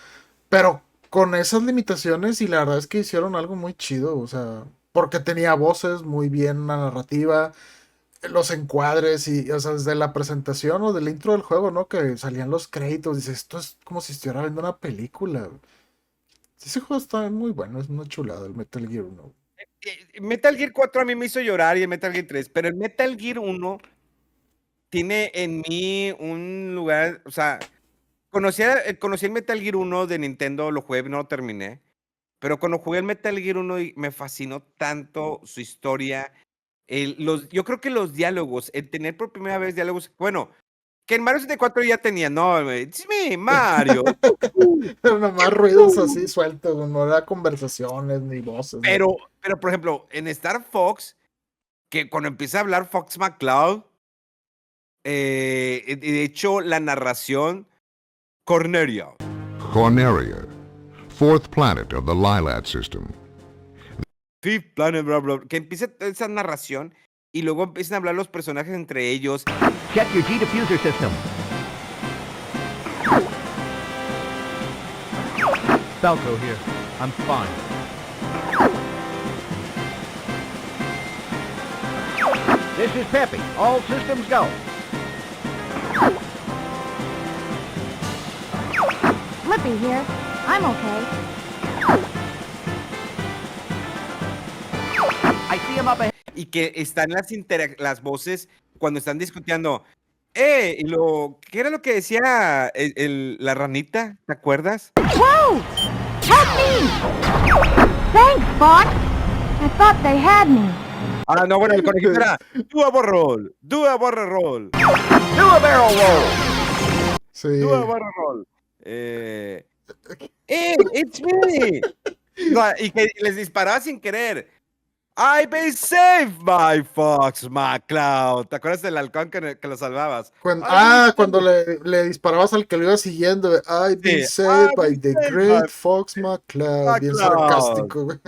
pero con esas limitaciones y la verdad es que hicieron algo muy chido, o sea, porque tenía voces muy bien, la narrativa, los encuadres y, o sea, desde la presentación o del intro del juego, ¿no? Que salían los créditos, dices, esto es como si estuviera viendo una película. Sí, ese juego está muy bueno, es una chulada el Metal Gear 1. Metal Gear 4 a mí me hizo llorar y el Metal Gear 3, pero el Metal Gear 1 tiene en mí un lugar, o sea, conocí el Metal Gear 1 de Nintendo, lo jugué, no lo terminé, pero cuando jugué el Metal Gear 1 me fascinó tanto su historia, yo creo que los diálogos, el tener por primera vez diálogos, bueno, que en Mario 64 ya tenía, no, güey, it's me, Mario. Pero nomás ruidos así sueltos, no era conversaciones ni voces. Ni... Pero, por ejemplo, en Star Fox, que cuando empieza a hablar Fox McCloud, de hecho, la narración, Cornelia. Corneria, fourth planet of the Lilat system. Fifth Planet, bla, bla, que empieza esa narración y luego empiezan a hablar los personajes entre ellos. Check your G-diffuser system. Falco here. I'm fine. This is Peppy. All systems go. Flippy here. I'm okay. I see him up ahead. Y que están las voces cuando están discutiendo. ¿Qué era lo que decía la ranita? ¿Te acuerdas? Whoa! Help me! Thanks, Fox. I thought they had me. Ah, no, bueno, el conejito era do a barrel roll. Do a barrel roll. Sí. Do a barrel roll. It's me. No, y que les disparaba sin querer. I've been saved by Fox McCloud. ¿Te acuerdas del halcón que lo salvabas? Cuando le disparabas al que lo iba siguiendo, I've been saved by the great Fox McCloud. Bien sarcástico, güey.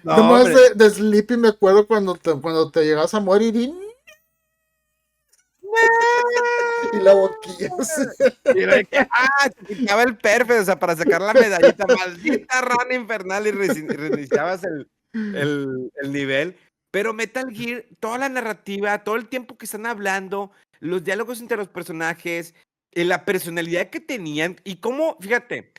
No, Nomás hombre. de Sleepy me acuerdo cuando te llegas a morir y la boquilla. Y de que, se quitaba el perfecto, o sea, para sacar la medallita, maldita rana infernal, y reiniciabas el nivel. Pero Metal Gear, toda la narrativa, todo el tiempo que están hablando, los diálogos entre los personajes, la personalidad que tenían, y cómo, fíjate,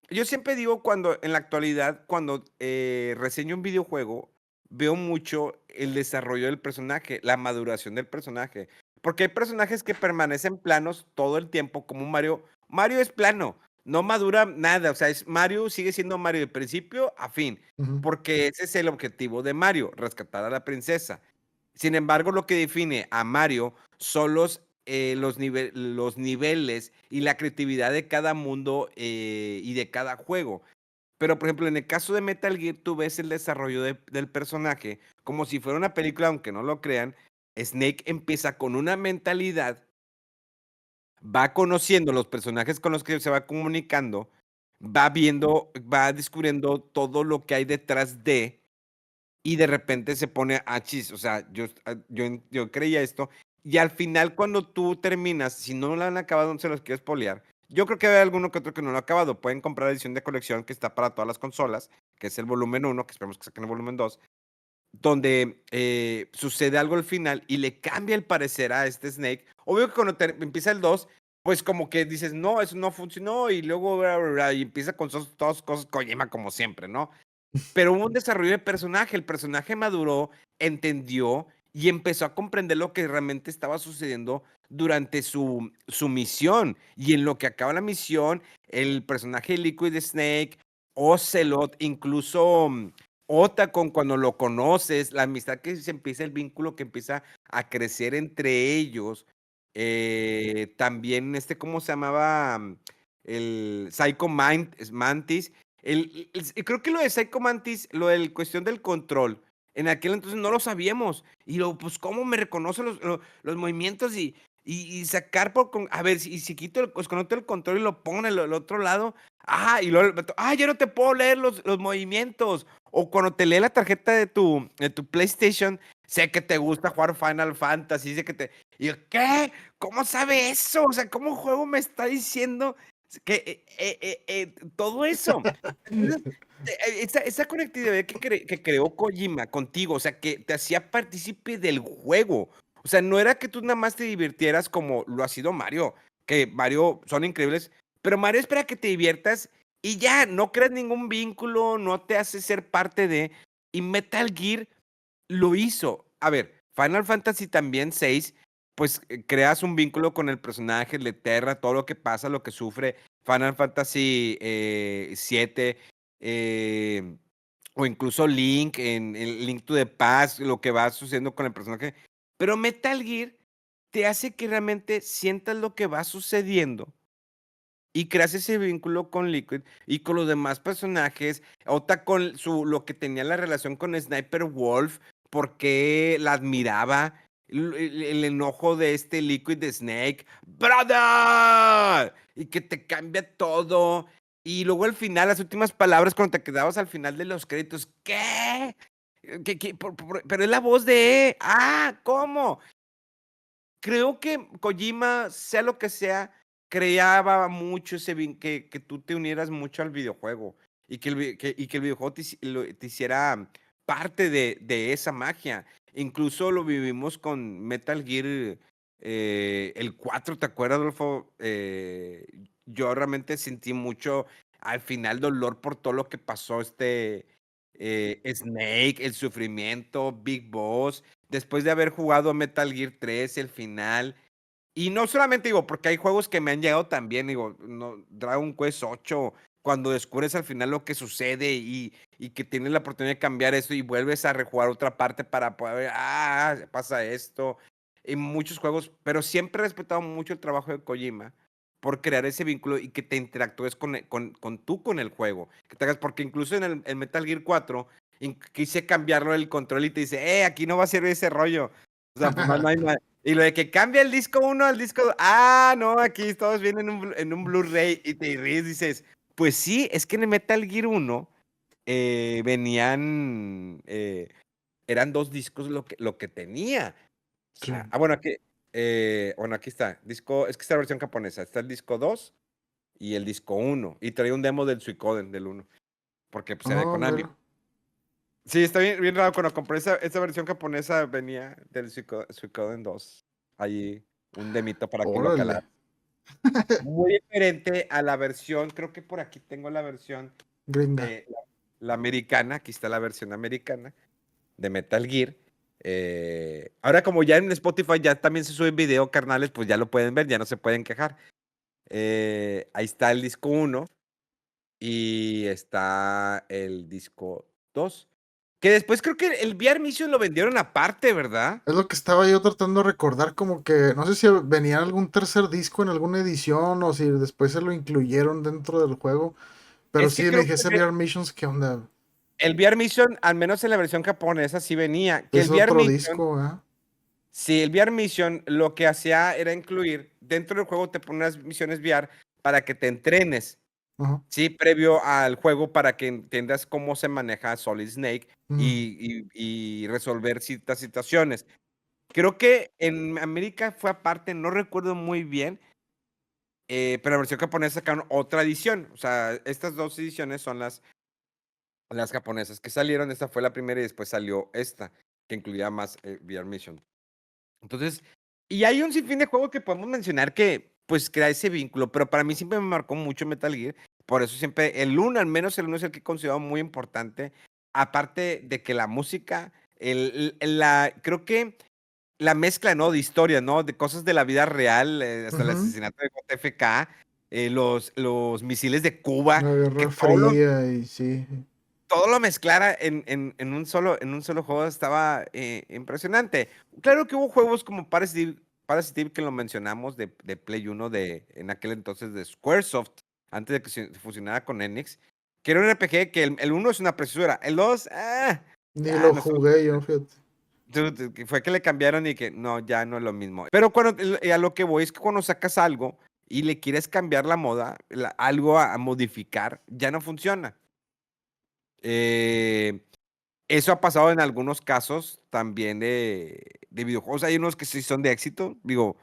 yo siempre digo en la actualidad, cuando reseño un videojuego, veo mucho el desarrollo del personaje, la maduración del personaje. Porque hay personajes que permanecen planos todo el tiempo, como Mario. Mario es plano, no madura nada. O sea, Mario sigue siendo Mario de principio a fin. Ujú. Porque ese es el objetivo de Mario, rescatar a la princesa. Sin embargo, lo que define a Mario son los niveles y la creatividad de cada mundo y de cada juego. Pero, por ejemplo, en el caso de Metal Gear, tú ves el desarrollo del personaje como si fuera una película, aunque no lo crean. Snake empieza con una mentalidad, va conociendo los personajes con los que se va comunicando, va descubriendo todo lo que hay detrás y de repente se pone chis, o sea, yo creía esto, y al final cuando tú terminas, si no lo han acabado, no se los quiero espolear, Yo creo que hay alguno que otro que no lo ha acabado. Pueden comprar la edición de colección que está para todas las consolas, que es el volumen 1, que esperemos que saquen el volumen 2, donde sucede algo al final y le cambia el parecer a este Snake. Obvio que cuando empieza el 2, pues como que dices, no, eso no funcionó, y luego y empieza con todas cosas Kojima como siempre, ¿no? Pero hubo un desarrollo de personaje, el personaje maduró, entendió y empezó a comprender lo que realmente estaba sucediendo durante su misión. Y en lo que acaba la misión, el personaje de Liquid Snake, Ocelot, incluso Otacon, cuando lo conoces, la amistad que se empieza, el vínculo que empieza a crecer entre ellos. También ¿cómo se llamaba? El Psycho Mantis. Creo que lo de Psycho Mantis, lo de cuestión del control, en aquel entonces no lo sabíamos. Y luego, pues, ¿cómo me reconoce los movimientos? Y sacar a ver, si quito desconecto el control y lo pongo en el otro lado. Y luego, ya no te puedo leer los movimientos. O cuando te lee la tarjeta de tu PlayStation, sé que te gusta jugar Final Fantasy, Y yo, ¿qué? ¿Cómo sabe eso? O sea, ¿cómo un juego me está diciendo que todo eso? Esa conectividad que creó Kojima contigo, o sea, que te hacía partícipe del juego. O sea, no era que tú nada más te divirtieras como lo ha sido Mario, que Mario son increíbles, pero Mario espera que te diviertas y ya, no creas ningún vínculo, no te hace ser parte de. Y Metal Gear lo hizo. A ver, Final Fantasy también 6, pues creas un vínculo con el personaje, le aterra todo lo que pasa, lo que sufre. Final Fantasy 7, o incluso Link, en Link to the Past, lo que va sucediendo con el personaje. Pero Metal Gear te hace que realmente sientas lo que va sucediendo y creas ese vínculo con Liquid y con los demás personajes. Ota con lo que tenía la relación con Sniper Wolf, porque la admiraba. El enojo de este Liquid de Snake, ¡Brother! Y que te cambia todo. Y luego al final, las últimas palabras, cuando te quedabas al final de los créditos, ¿qué? Pero es la voz de. ¿Cómo? Creo que Kojima, sea lo que sea, creaba mucho que tú te unieras mucho al videojuego y que el videojuego te hiciera parte de esa magia. Incluso lo vivimos con Metal Gear, el 4, ¿te acuerdas, Adolfo? Yo realmente sentí mucho al final dolor por todo lo que pasó Snake, el sufrimiento, Big Boss, después de haber jugado Metal Gear 3, el final. Y no solamente digo, porque hay juegos que me han llegado también, digo, no, Dragon Quest 8, cuando descubres al final lo que sucede y que tienes la oportunidad de cambiar eso y vuelves a rejugar otra parte para poder ver, pasa esto. Y muchos juegos, pero siempre he respetado mucho el trabajo de Kojima por crear ese vínculo y que te interactúes con el juego. Que te hagas, porque incluso en el Metal Gear 4 quise cambiarlo el control y te dice, aquí no va a servir ese rollo. O sea, pues no hay nada. Y lo de que cambia el disco 1 al disco 2. No, aquí todos vienen en un Blu-ray y te ríes, dices, pues sí, es que en el Metal Gear 1 venían, eran 2 discos lo que tenía. O sea, bueno, aquí está, es que está la versión japonesa, está el disco 2 y el disco 1, y traía un demo del Suicoden, del 1, porque pues era de Konami. Mira. Sí, está bien raro, cuando compré esa versión japonesa venía del Suicoden 2, ahí un demito para que lo calara. Muy diferente a la versión, creo que por aquí tengo la versión Gringa. de la americana, aquí está la versión americana de Metal Gear. Ahora como ya en Spotify ya también se suben video, carnales, pues ya lo pueden ver, ya no se pueden quejar. Ahí está el disco 1 y está el disco 2. Que después creo que el VR Mission lo vendieron aparte, ¿verdad? Es lo que estaba yo tratando de recordar, como que no sé si venía algún tercer disco en alguna edición o si después se lo incluyeron dentro del juego. Pero Es que sí, me creo dije, ese que VR Missions, ¿qué onda? el VR Mission, al menos en la versión japonesa, sí venía. Que Es el VR otro Mission, disco, ¿eh? sí, el VR Mission lo que hacía era incluir, dentro del juego te pone unas misiones VR para que te entrenes, Ajá. sí, previo al juego para que entiendas cómo se maneja Solid Snake Mm. y resolver ciertas situaciones. Creo que en América fue aparte, no recuerdo muy bien. pero la versión japonesa sacaron otra edición. O sea, estas dos ediciones son las japonesas que salieron. Esta fue la primera y después salió esta, que incluía más VR Mission. Entonces, y hay un sinfín de juegos que podemos mencionar que pues crea ese vínculo, pero para mí siempre me marcó mucho Metal Gear. Por eso siempre, el 1, al menos el 1 es el que he considerado muy importante. Aparte de que la música, creo que la mezcla, ¿no? De historia, ¿no? De cosas de la vida real, hasta el Ujú. asesinato de JFK, los misiles de Cuba, La que Guerra Fría y sí. todo lo mezclara en un solo juego estaba impresionante. Claro que hubo juegos como Parasitive que lo mencionamos de Play 1 en aquel entonces de Squaresoft, antes de que se fusionara con Enix, que era un RPG que el 1 es una preciosura, el 2, Ni lo no jugué yo, fíjate. que fue que le cambiaron y que no, ya no es lo mismo. Pero cuando a lo que voy es que cuando sacas algo y le quieres cambiar la moda, algo a modificar, ya no funciona. Eso ha pasado en algunos casos también de videojuegos. Hay unos que sí son de éxito. Digo,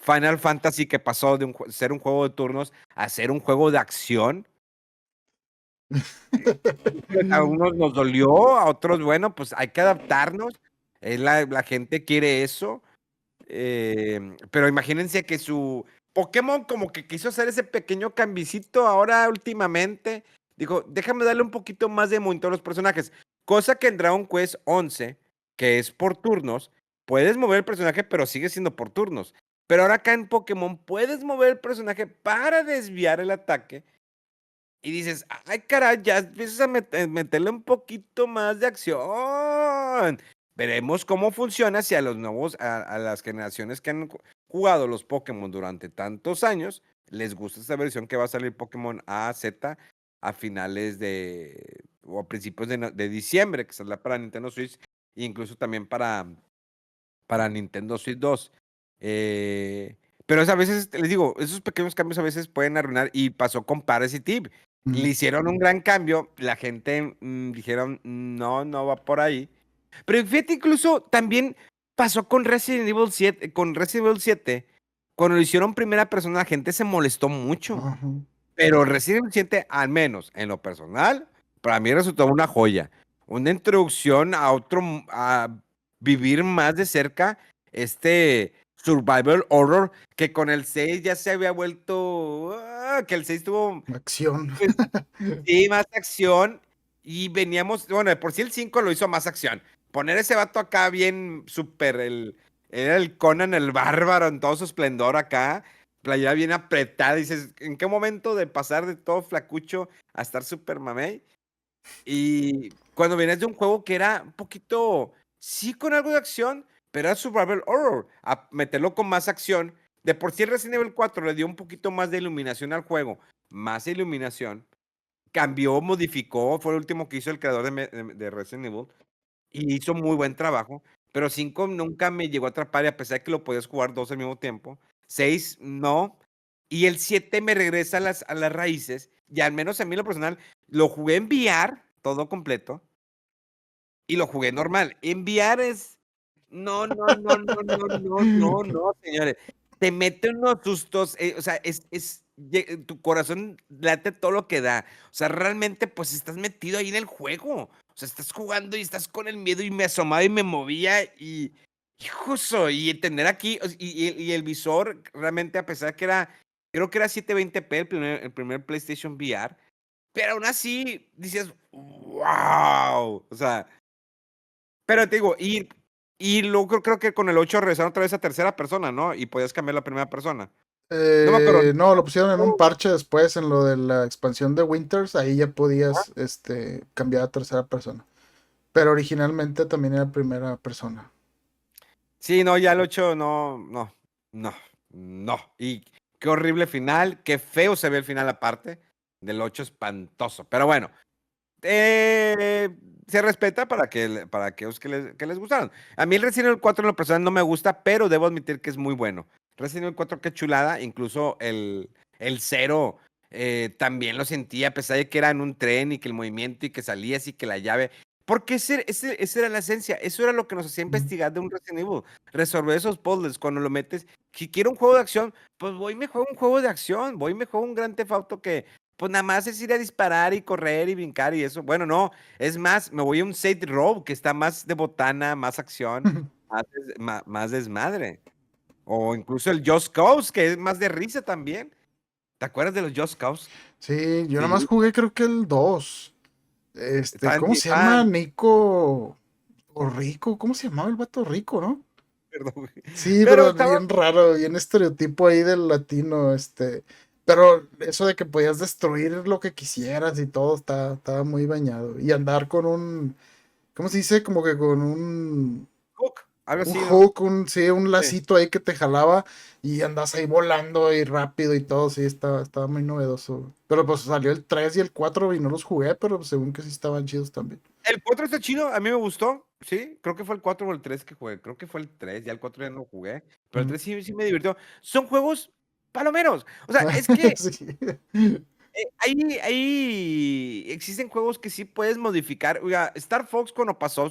Final Fantasy que pasó de ser un juego de turnos a ser un juego de acción. A unos nos dolió, a otros, bueno, pues hay que adaptarnos. La gente quiere eso. Pero imagínense que su Pokémon como que quiso hacer ese pequeño cambicito ahora últimamente. Dijo, déjame darle un poquito más de movimiento a los personajes. Cosa que en Dragon Quest 11, que es por turnos, puedes mover el personaje, pero sigue siendo por turnos. Pero ahora acá en Pokémon puedes mover el personaje para desviar el ataque. Y dices, ay, caray, ya empiezas a meterle un poquito más de acción. Veremos cómo funciona si a los nuevos, a las generaciones que han jugado los Pokémon durante tantos años, les gusta esta versión que va a salir Pokémon A, Z a finales o a principios de diciembre, que saldrá para Nintendo Switch, e incluso también para Nintendo Switch 2. Pero a veces, les digo, esos pequeños cambios a veces pueden arruinar, y pasó con Parasitive. Le hicieron un gran cambio, la gente dijeron, no va por ahí. Pero fíjate, incluso también pasó con Resident Evil 7, cuando lo hicieron primera persona, la gente se molestó mucho. Ajá. Pero Resident Evil 7, al menos en lo personal, para mí resultó una joya. Una introducción a vivir más de cerca este survival horror que con el 6 ya se había vuelto, que el 6 tuvo Acción. sí, más acción y veníamos, bueno, de por sí el 5 lo hizo más acción. Poner ese vato acá bien súper, era el Conan el bárbaro en todo su esplendor acá, playera bien apretada, dices, ¿en qué momento de pasar de todo flacucho a estar súper mamey? Y cuando vienes de un juego que era un poquito, sí con algo de acción, pero era survival horror, a meterlo con más acción, de por sí el Resident Evil 4 le dio un poquito más de iluminación al juego, más iluminación, cambió, modificó, fue el último que hizo el creador de Resident Evil y hizo muy buen trabajo, pero 5 nunca me llegó a atrapar y a pesar de que lo podías jugar 2 al mismo tiempo, 6 no, y el 7 me regresa a las raíces, y al menos a mí en lo personal, lo jugué en VR, todo completo, y lo jugué normal. En VR es, no, señores, te mete unos sustos, o sea, tu corazón late todo lo que da. O sea, realmente, pues estás metido ahí en el juego. O sea, estás jugando y estás con el miedo y me asomaba y me movía y justo, y tener aquí, y el visor, realmente, a pesar que creo que era 720p el primer PlayStation VR, pero aún así dices, wow. O sea, pero te digo, y luego creo que con el 8 regresaron otra vez a tercera persona, ¿no? Y podías cambiar la primera persona. No me acuerdo. No, lo pusieron en un parche después en lo de la expansión de Winters, ahí ya podías cambiar a tercera persona. Pero originalmente también era primera persona. Sí, no, ya el 8 no. Y qué horrible final, qué feo se ve el final aparte del 8, espantoso. Pero bueno, se respeta para aquellos que les gustaron. A mí el Resident Evil 4 en lo personal no me gusta, pero debo admitir que es muy bueno. Resident Evil 4, qué chulada, incluso el 0 también lo sentía, a pesar de que era en un tren y que el movimiento y que salías y que la llave, Porque esa era la esencia, eso era lo que nos hacía investigar de un Resident Evil, resolver esos puzzles cuando lo metes. Si quiero un juego de acción, pues voy y me juego un juego de acción, voy y me juego un Grand Theft Auto que, pues nada más es ir a disparar y correr y brincar y eso. Bueno, no, es más, me voy a un Saints Row que está más de botana, más acción, más desmadre. O incluso el Just Cause, que es más de risa también. ¿Te acuerdas de los Just Cause? Sí, yo nada más Sí, jugué creo que el 2. estaban, ¿Cómo se llama? Nico o Rico, ¿cómo se llamaba el vato Rico, no? perdón, güey. Sí, Pero pero estaba, bien raro, bien estereotipo ahí del latino, pero eso de que podías destruir lo que quisieras y todo estaba muy bañado. Y andar con ¿cómo se dice? Como que con Hook, algo un así, ¿no? hook, sí, un Sí. lacito ahí que te jalaba y andas ahí volando y rápido y todo, sí, estaba muy novedoso. Pero pues salió el 3 y el 4 y no los jugué, pero según que sí estaban chidos también. El 4 está chido, a mí me gustó, sí, creo que fue el 4 o el 3 que jugué, creo que fue el 3, ya el 4 ya no lo jugué, pero el Ujú. 3 sí me divirtió. Son juegos palomeros, o sea, es que Sí. ahí existen juegos que sí puedes modificar. Oiga, Star Fox cuando pasó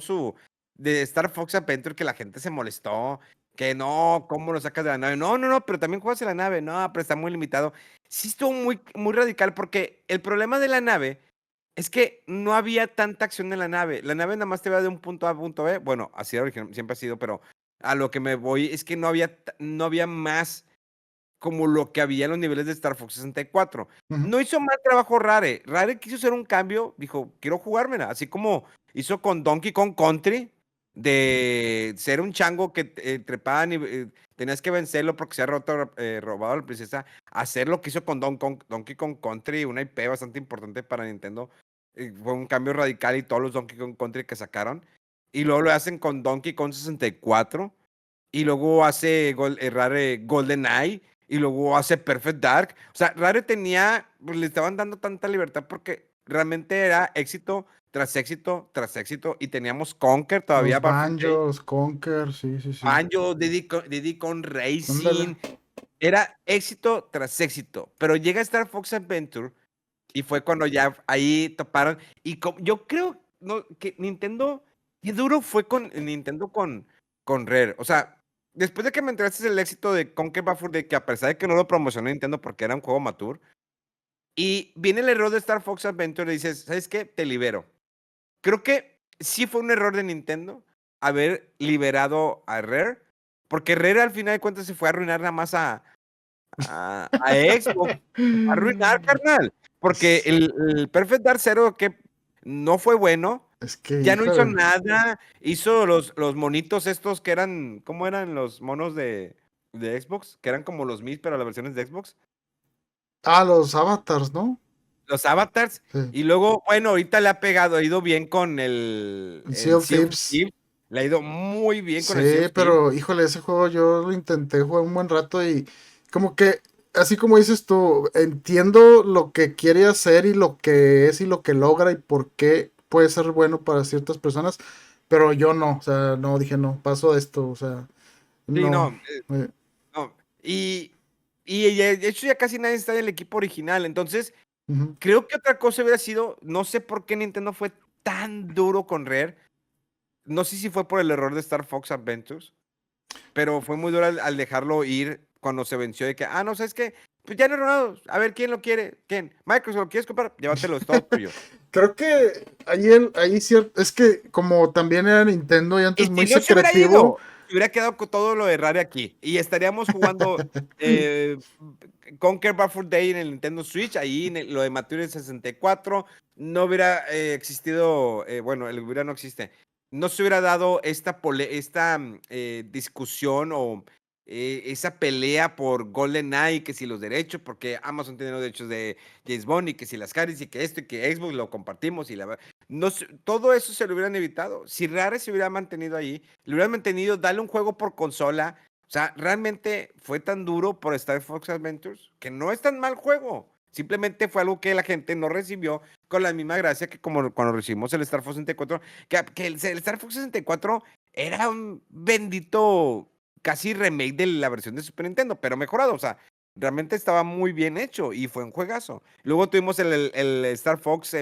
de Star Fox Adventure que la gente se molestó, que no, ¿cómo lo sacas de la nave? No, no, no, pero también juegas en la nave, no, pero está muy limitado. Sí estuvo muy radical porque el problema de la nave es que no había tanta acción en la nave. La nave nada más te va de un punto A a un punto B. Bueno, así siempre ha sido, pero a lo que me voy es que no había más como lo que había en los niveles de Star Fox 64. Ujú. No hizo mal trabajo Rare. Rare quiso hacer un cambio, dijo, quiero jugármela, así como hizo con Donkey Kong Country, de ser un chango que trepaban y tenías que vencerlo porque se ha robado a la princesa, hacer lo que hizo con Donkey Kong Country, una IP bastante importante para Nintendo. Fue un cambio radical y todos los Donkey Kong Country que sacaron. Y luego lo hacen con Donkey Kong 64. Y luego hace Rare GoldenEye y luego hace Perfect Dark. O sea, Rare pues, le estaban dando tanta libertad porque realmente era éxito tras éxito tras éxito y teníamos Conker todavía, Los Back 4 Day, Banjos, Conker, sí, sí, sí. Banjo, Diddy Kong Ándale. Racing, era éxito tras éxito, pero llega Star Fox Adventure y fue cuando ya ahí toparon y yo creo no, que Nintendo, qué duro fue con Nintendo con Rare, o sea, después de que me enteraste el éxito de Conker Bad Fur Day, que a pesar de que no lo promocionó Nintendo porque era un juego mature, y viene el error de Star Fox Adventure y dices, ¿sabes qué? Te libero. Creo que sí fue un error de Nintendo haber liberado a Rare, porque Rare al final de cuentas se fue a arruinar nada más a Xbox, a arruinar, carnal, porque el Perfect Dark Zero que no fue bueno, Es que, ya no hizo híjole. nada, hizo los monitos estos que eran, ¿cómo eran los monos de Xbox? Que eran como los Mis, pero las versiones de Xbox. Ah, los avatars, ¿no? Los avatars. Sí. Y luego, bueno, ahorita le ha ido bien con Sea el of Sea of Thieves. Thieves. Le ha ido muy bien con Sí, el Sea of Thieves. pero híjole, ese juego yo lo intenté jugar un buen rato y como que, así como dices tú, entiendo lo que quiere hacer y lo que es y lo que logra y por qué puede ser bueno para ciertas personas, pero yo no, o sea, no, dije no, paso de esto, o sea, Sí, no. no, eh, no. Y de hecho ya casi nadie está en el equipo original. Entonces, Ujú. creo que otra cosa hubiera sido, no sé por qué Nintendo fue tan duro con Rare. No sé si fue por el error de Star Fox Adventures, pero fue muy duro al dejarlo ir cuando se venció de que, no, ¿sabes qué? Pues ya no, no, a ver, ¿quién lo quiere? ¿Quién? Microsoft, ¿lo quieres comprar? Llévatelo, es todo tuyo. Creo que ahí cierto, es que como también era Nintendo y Y antes muy si no se hubiera secretivo. ido, se hubiera quedado con todo lo de Rare aquí. Y estaríamos jugando eh, Conquer Bad Fur Day en el Nintendo Switch, ahí en lo de Mature 64. No hubiera existido, bueno, el hubiera no existe. No se hubiera dado esta discusión o esa pelea por GoldenEye, que si los derechos, porque Amazon tiene los derechos de James Bond y que si las caries y que esto y que Xbox lo compartimos y no, todo eso se lo hubieran evitado. Si Rare se hubiera mantenido ahí, le hubieran mantenido, darle un juego por consola. O sea, realmente fue tan duro por Star Fox Adventures que no es tan mal juego. Simplemente fue algo que la gente no recibió con la misma gracia que como cuando recibimos el Star Fox 64. Que el Star Fox 64 era un bendito casi remake de la versión de Super Nintendo, pero mejorado. O sea, realmente estaba muy bien hecho y fue un juegazo. Luego tuvimos el Star Fox,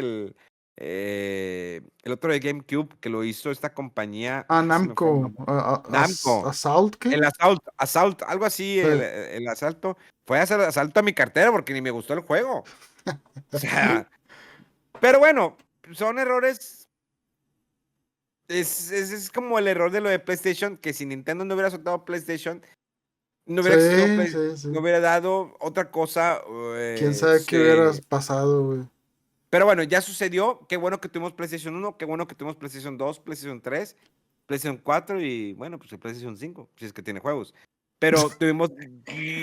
El otro de GameCube que lo hizo esta compañía. Ah, Se me fue el Namco. nombre. Namco. ¿Assault qué? El asalto, algo así, Sí. el asalto. Fue asalto a mi cartera porque ni me gustó el juego. O sea, pero bueno, son errores. Es como el error de lo de PlayStation, que si Nintendo no hubiera soltado PlayStation, no hubiera existido Sí, sí, sí. no hubiera dado otra cosa. ¿Quién sabe qué hubiera pasado, güey? Pero bueno, ya sucedió. Qué bueno que tuvimos PlayStation 1, qué bueno que tuvimos PlayStation 2, PlayStation 3, PlayStation 4 y bueno, pues el PlayStation 5, si es que tiene juegos. Pero tuvimos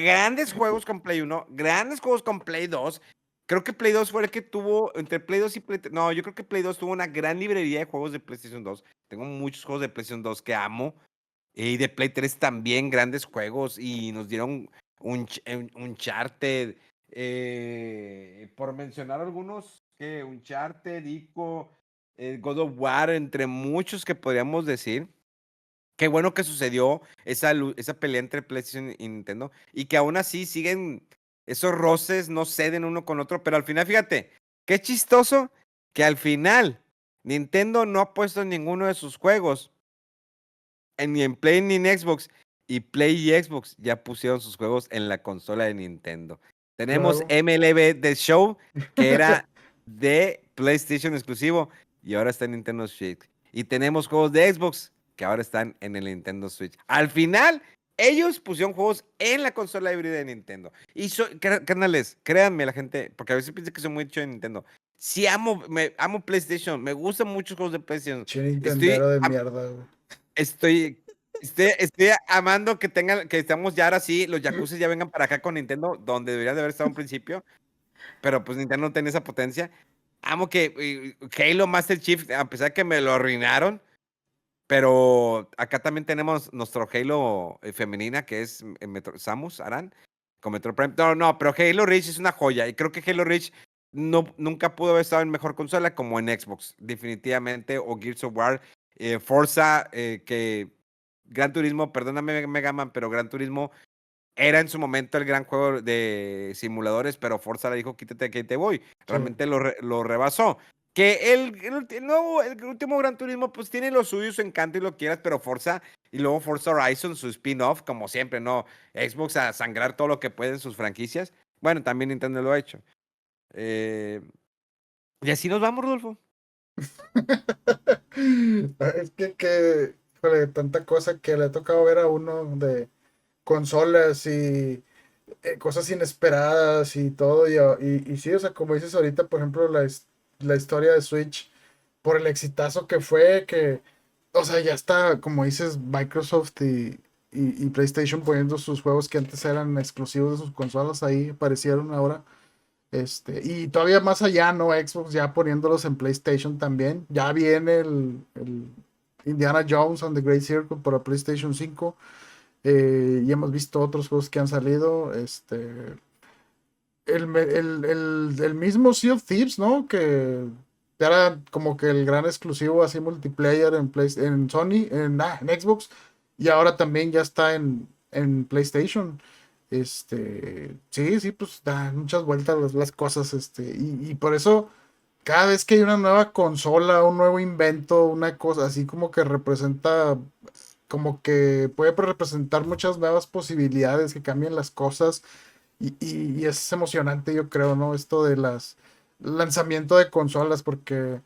grandes juegos con Play 1, grandes juegos con Play 2. Creo que Play 2 fue el que tuvo, entre Play 2 y Play 3, no, yo creo que Play 2 tuvo una gran librería de juegos de PlayStation 2. Tengo muchos juegos de PlayStation 2 que amo. Y de Play 3 también grandes juegos. Y nos dieron un Uncharted. Por mencionar algunos, que Uncharted, Ico, God of War, entre muchos que podríamos decir. Qué bueno que sucedió esa pelea entre PlayStation y Nintendo. Y que aún así siguen esos roces, no ceden uno con otro. Pero al final, fíjate, qué chistoso que al final Nintendo no ha puesto ninguno de sus juegos ni en Play ni en Xbox. Y Play y Xbox ya pusieron sus juegos en la consola de Nintendo. Tenemos Claro. MLB The Show, que era de PlayStation exclusivo, y ahora está en Nintendo Switch. Y tenemos juegos de Xbox, que ahora están en el Nintendo Switch. Al final, ellos pusieron juegos en la consola híbrida de Nintendo. Y carnales, créanme la gente, porque a veces piensan que soy muy dicho de Nintendo. Sí amo PlayStation, me gustan muchos juegos de PlayStation. Che, Nintendero de mierda, güey. Estoy amando que estamos ya ahora sí, los Yakuza ya vengan para acá con Nintendo, donde deberían de haber estado en principio, pero pues Nintendo no tiene esa potencia. Amo que Halo Master Chief, a pesar de que me lo arruinaron, pero acá también tenemos nuestro Halo femenina, que es Samus Aran, con Metro Prime. No, pero Halo Reach es una joya, y creo que Halo Reach nunca pudo haber estado en mejor consola como en Xbox, definitivamente, o Gears of War. Forza, que Gran Turismo, perdóname Mega Man, pero Gran Turismo era en su momento el gran juego de simuladores, pero Forza le dijo, quítate que ahí te voy. Realmente lo rebasó. Que el último Gran Turismo, pues tiene lo suyo, su encanto y lo quieras, pero Forza, y luego Forza Horizon, su spin-off, como siempre, ¿no? Xbox a sangrar todo lo que puede en sus franquicias. Bueno, también Nintendo lo ha hecho. Y así nos vamos, Rodolfo. Es que híjole, tanta cosa que le ha tocado ver a uno de consolas y cosas inesperadas y todo. Y sí, o sea, como dices ahorita, por ejemplo, la historia de Switch, por el exitazo que fue, o sea, ya está, como dices, Microsoft y PlayStation poniendo sus juegos que antes eran exclusivos de sus consolas, ahí aparecieron ahora. Y todavía más allá, ¿no? Xbox ya poniéndolos en PlayStation también. Ya viene el Indiana Jones and the Great Circle para PlayStation 5. Y hemos visto otros juegos que han salido. El mismo Sea of Thieves, ¿no? Que era como que el gran exclusivo así multiplayer en Sony, en Xbox. Y ahora también ya está en PlayStation. Sí, pues dan muchas vueltas las cosas, y por eso cada vez que hay una nueva consola, un nuevo invento, una cosa así como que representa, como que puede representar muchas nuevas posibilidades, que cambien las cosas, y es emocionante, yo creo, ¿no? Esto de lanzamiento de consolas, porque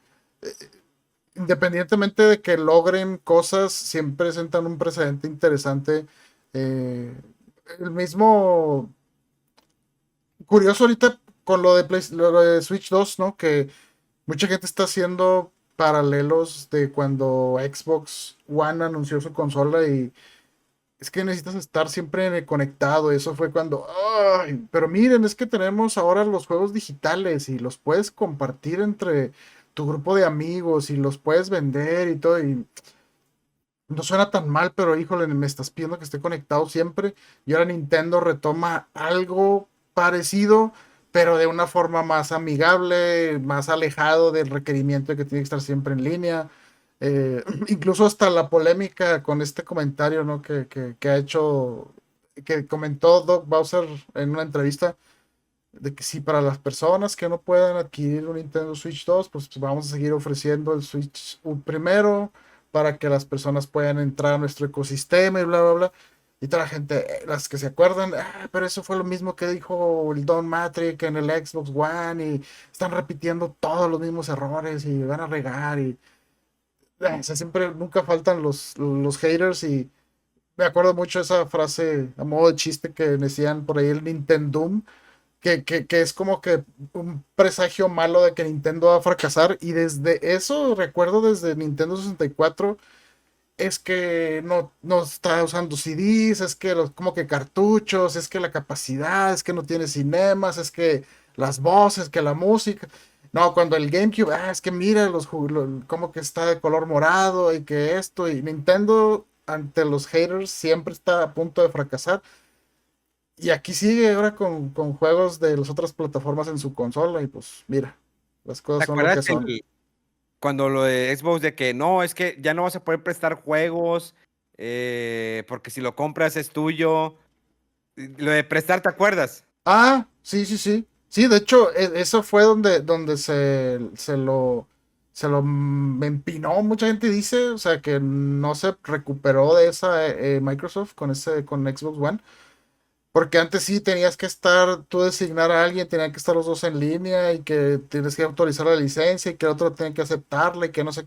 independientemente de que logren cosas, siempre presentan un precedente interesante. El mismo curioso ahorita con lo de Switch 2, ¿no? Que mucha gente está haciendo paralelos de cuando Xbox One anunció su consola, y es que necesitas estar siempre conectado. Eso fue cuando, ay, pero miren, es que tenemos ahora los juegos digitales y los puedes compartir entre tu grupo de amigos y los puedes vender y todo, y no suena tan mal, pero híjole, me estás pidiendo que esté conectado siempre. Y ahora Nintendo retoma algo parecido, pero de una forma más amigable, más alejado del requerimiento de que tiene que estar siempre en línea. Incluso hasta la polémica con este comentario, ¿no? Que ha hecho, que comentó Doc Bowser en una entrevista, de que si para las personas que no puedan adquirir un Nintendo Switch 2, pues vamos a seguir ofreciendo el Switch primero para que las personas puedan entrar a nuestro ecosistema y bla, bla, bla. Y toda la gente, las que se acuerdan, pero eso fue lo mismo que dijo el Don Matrix en el Xbox One y están repitiendo todos los mismos errores y van a regar y o sea, siempre, nunca faltan los haters y me acuerdo mucho esa frase a modo de chiste que decían por ahí el Nintendo que es como que un presagio malo de que Nintendo va a fracasar. Y desde eso, recuerdo desde Nintendo 64, es que no está usando CDs, es que como que cartuchos, es que la capacidad, es que no tiene cinemas, es que las voces, que la música. No, cuando el GameCube, es que mira como que está de color morado y que esto, y Nintendo ante los haters siempre está a punto de fracasar. Y aquí sigue ahora con juegos de las otras plataformas en su consola y pues mira, las ¿Te cosas son lo que acuerdas son. cuando lo de Xbox de que no, es que ya no vas a poder prestar juegos porque si lo compras es tuyo? Lo de prestar, ¿te acuerdas? Sí, sí, sí. Sí, de hecho, eso fue donde se lo empinó, mucha gente dice, o sea, que no se recuperó de esa Microsoft con Xbox One. Porque antes sí tenías que estar, tú designar a alguien, tenían que estar los dos en línea y que tienes que autorizar la licencia y que el otro tenía que aceptarla y que no sé.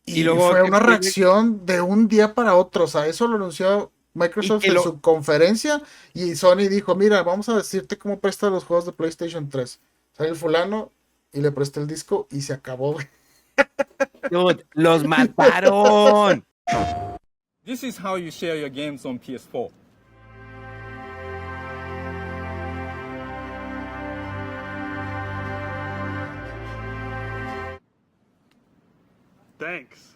Y Y luego fue una después reacción de un día para otro. O sea, eso lo anunció y Microsoft que en lo su conferencia y Sony dijo, mira, vamos a decirte cómo presta los juegos de PlayStation 3. Sale el fulano y le presta el disco y se acabó. dude, los mataron. This is how you share your games on PS4. Thanks.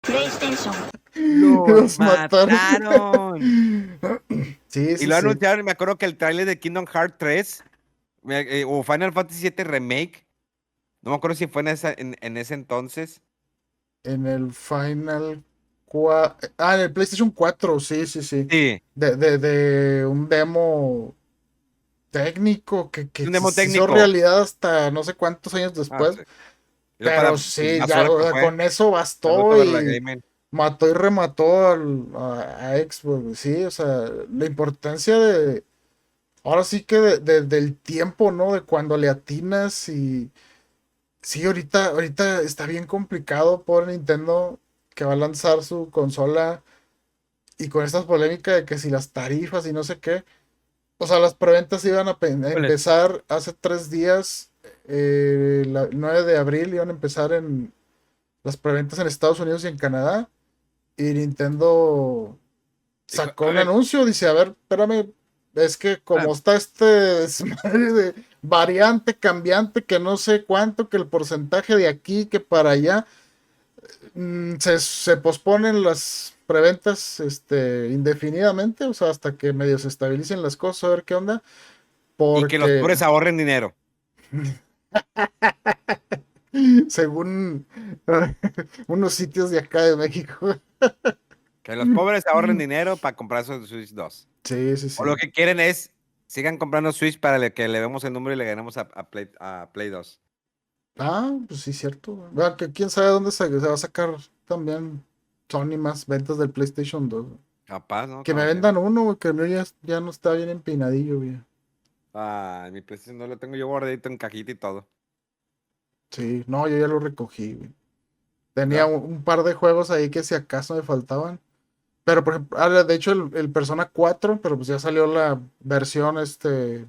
PlayStation. Los mataron. mataron. Sí, Y sí, lo sí. anunciaron, me acuerdo que el tráiler de Kingdom Hearts 3 o Final Fantasy 7 Remake, no me acuerdo si fue en ese entonces. En el Final en el PlayStation 4, sí, sí, sí. Sí, De un demo técnico que un demo se hizo técnico. realidad hasta no sé cuántos años Ah, después. sí. Y luego Pero para sí, ya basura que fue. con eso Saludos a bastó Verla y Gaming. mató y remató a Xbox. Sí, o sea, la importancia ahora sí que del tiempo, ¿no? De cuando le atinas y sí, ahorita está bien complicado por Nintendo que va a lanzar su consola y con estas polémicas de que si las tarifas y no sé qué. O sea, las preventas iban a Híjole, empezar hace 3 días, el 9 de abril iban a empezar en las preventas en Estados Unidos y en Canadá. Y Nintendo sacó a un ver, anuncio, dice, a ver, espérame, es que como está este desmadre de variante, cambiante, que no sé cuánto, que el porcentaje de aquí, que para allá, se posponen las preventas indefinidamente, o sea, hasta que medio se estabilicen las cosas, a ver qué onda, y que los porque pobres ahorren dinero. según unos sitios de acá de México. Que los pobres ahorren dinero para comprar su Switch 2. Sí, sí, O lo sí. que quieren es sigan comprando Switch para que le demos el número y le ganemos a Play 2. Pues sí, cierto. Que quién sabe dónde se va a sacar también Sony más ventas del PlayStation 2. Capaz, ¿no? Que me Cuando vendan uno, güey, que el mío ya no está bien empinadillo, güey. mi PlayStation no lo tengo yo guardadito en cajita y todo. Sí, no, yo ya lo recogí, güey. Tenía ¿Verdad? un par de juegos ahí que si acaso me faltaban. Pero, por ejemplo, de hecho, el Persona 4, pero pues ya salió la versión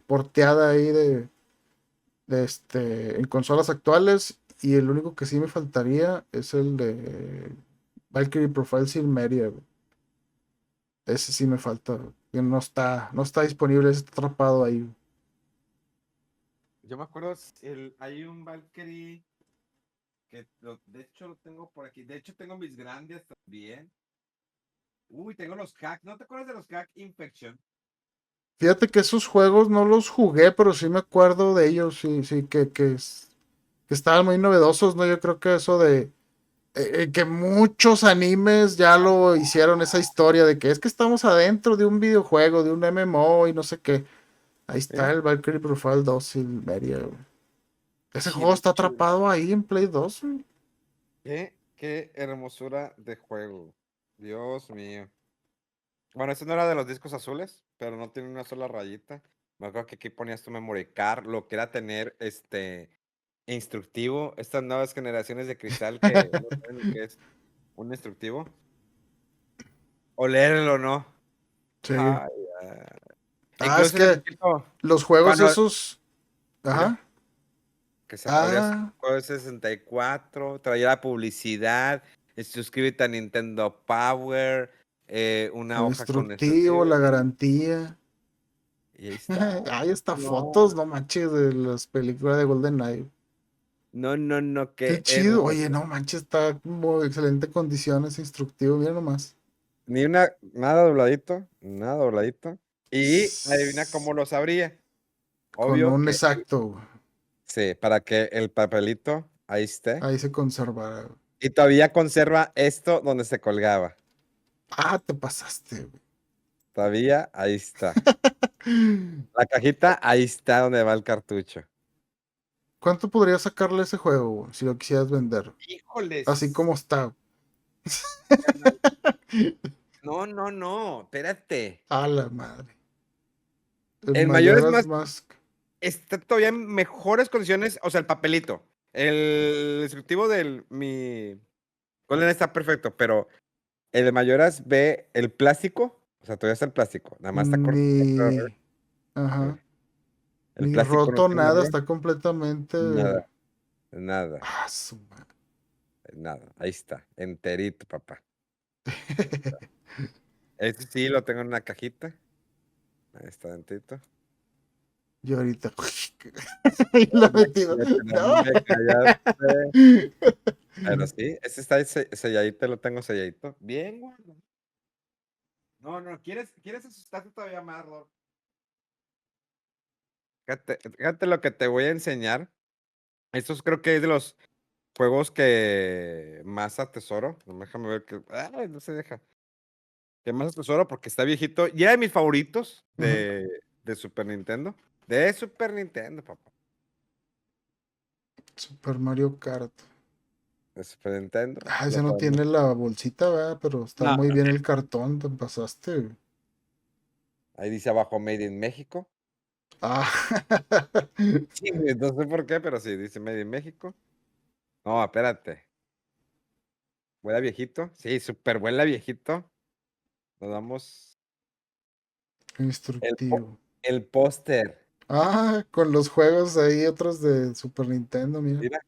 porteada ahí en consolas actuales. Y el único que sí me faltaría es el de Valkyrie Profile Silmeria, güey. Ese sí me falta, güey, que no está disponible, está atrapado ahí, güey. Yo me acuerdo, hay un Valkyrie que de hecho lo tengo por aquí. De hecho tengo mis grandes también. Uy, tengo los hack. ¿No te acuerdas de los hack Infection? Fíjate que esos juegos no los jugué, pero sí me acuerdo de ellos, sí, sí, que estaban muy novedosos, ¿no? Yo creo que eso de que muchos animes ya lo hicieron esa historia de que es que estamos adentro de un videojuego, de un MMO y no sé qué. Ahí está el Valkyrie Profile 2 Silveria, güey. Ese Sí, juego está chido. atrapado ahí en Play 2, güey. Qué hermosura de juego. Dios mío. Bueno, ese no era de los discos azules, pero no tiene una sola rayita. Me acuerdo que aquí ponías tu memory card, lo que era tener instructivo. Estas nuevas generaciones de cristal que no saben lo que es un instructivo. O leerlo, ¿no? Sí. Ay, ay. Ah, es Incluso hace que poquito, los juegos cuando, esos. mira, Ajá. que se abría su Ah, juego de 64, traía la publicidad, suscríbete a Nintendo Power, una el hoja con instructivo, la instructivos, garantía. y ahí está. Ahí está fotos, No, no manches, de las películas de GoldenEye. no, no, no, Qué qué chido. hermoso. Oye, no manches, está como excelente condición ese instructivo, mira nomás. Nada dobladito, nada dobladito. Y adivina cómo lo sabría. Con Obvio un que, exacto, sí, para que el papelito ahí esté. ahí se conservará. Y todavía conserva esto donde se colgaba. Ah, te pasaste, güey. Todavía ahí está. La cajita, ahí está donde va el cartucho. ¿Cuánto podría sacarle a ese juego, güey, si lo quisieras vender? Así Híjoles. como está. No, no, no, espérate. A la madre. El El mayor es Majora's más, Mask. está todavía en mejores condiciones, o sea, el papelito. El instructivo del mi Golden está perfecto, pero el de Mayoras ve el plástico, o sea, todavía está el plástico, nada más está corto. Ni. Mira, Ajá. el Ni plástico no roto tiene nada, error, está completamente. nada, nada, Ah, su madre. nada. Ahí está, enterito, papá. Ese sí lo tengo en una cajita. Ahí está dentito. Y ahorita. Y lo he metido. No No. me callaste. Pero sí, ese está ahí selladito, lo tengo selladito. Bien, güey. No, no, ¿quieres asustarte todavía más, Ror? Fíjate lo que te voy a enseñar. Estos creo que es de los juegos que más atesoro. No, déjame ver que. Ay, no se deja. Que más atesoro porque está viejito. Y era de mis favoritos Ujú. de Super Nintendo. De Super Nintendo, papá. Super Mario Kart. De Super Nintendo. Ah, ese Lo no podemos. tiene la bolsita, ¿verdad? Pero está No, muy bien el cartón, te pasaste. ahí dice abajo Made in México. Ah, Sí, no sé por qué, pero sí, dice Made in México. No, espérate. ¿Vuela viejito? Sí, súper vuela viejito. Nos damos el, instructivo. el póster. Ah, con los juegos ahí, otros de Super Nintendo, mira. Mira,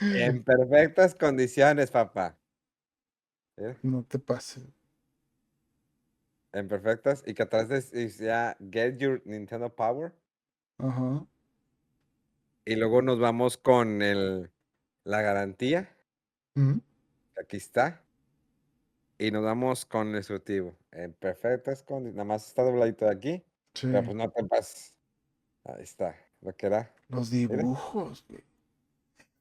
en perfectas condiciones, papá. Mira, No te pases. en perfectas. Y que atrás decía Get Your Nintendo Power. Ajá. Y luego nos vamos con la garantía. Ujú. Que aquí está. Y nos vamos con el instructivo. En perfectas condiciones. Nada más está dobladito de aquí. Sí, Pero pues no te pases. Ahí está. Lo que era. los Mira. dibujos, güey.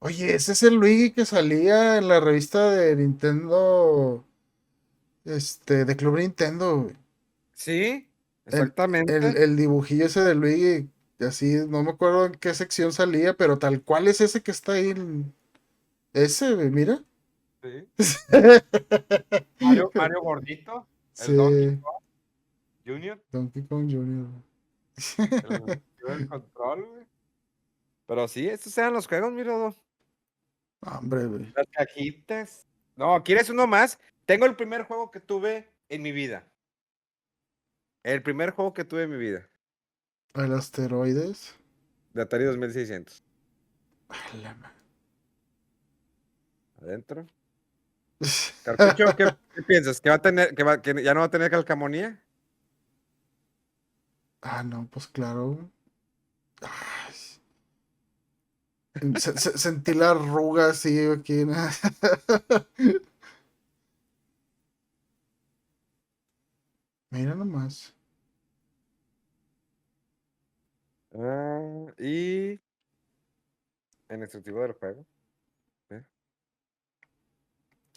Oye, ese es el Luigi que salía en la revista de Nintendo, de Club Nintendo, güey. Sí, El, exactamente. el dibujillo ese de Luigi, así, no me acuerdo en qué sección salía, pero tal cual es ese que está ahí. Ese, güey, mira. Sí. Mario Gordito, el Donkey Sí, Kong Jr., Donkey Kong Jr. el control, güey. Pero sí, estos eran los juegos, mira, Hombre, güey. las cajitas. No, ¿quieres uno más? Tengo el primer juego que tuve en mi vida. El primer juego que tuve en mi vida. El asteroides. De Atari 2600. A la ma- Adentro. Cartucho, ¿qué piensas? ¿Que va a tener, que ya no va a tener calcamonía? Ah, no, pues claro. Ay, sentí la arruga así aquí. ¿No? Mira nomás. Y el instructivo del juego. ¿Eh?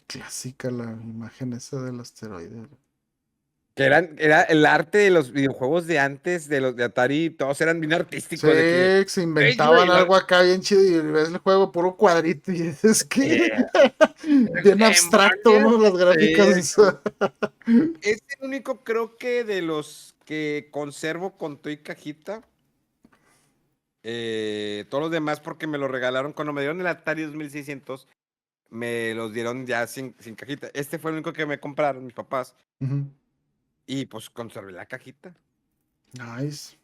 Clásica la imagen esa del asteroide. Que era el arte de los videojuegos de antes, de los de Atari, todos eran bien Sí, artísticos. De que, se "Ey, inventaban güey, algo acá bien chido y ves el juego puro cuadrito y es que eh, bien abstracto, ¿no? Las sí, gráficas. es el único, creo que de los que conservo con toy cajita. Todos los demás, porque me lo regalaron cuando me dieron el Atari 2600, me los dieron ya sin cajita. Este fue el único que me compraron mis papás. Ujú. Y pues conservé la cajita. Nice.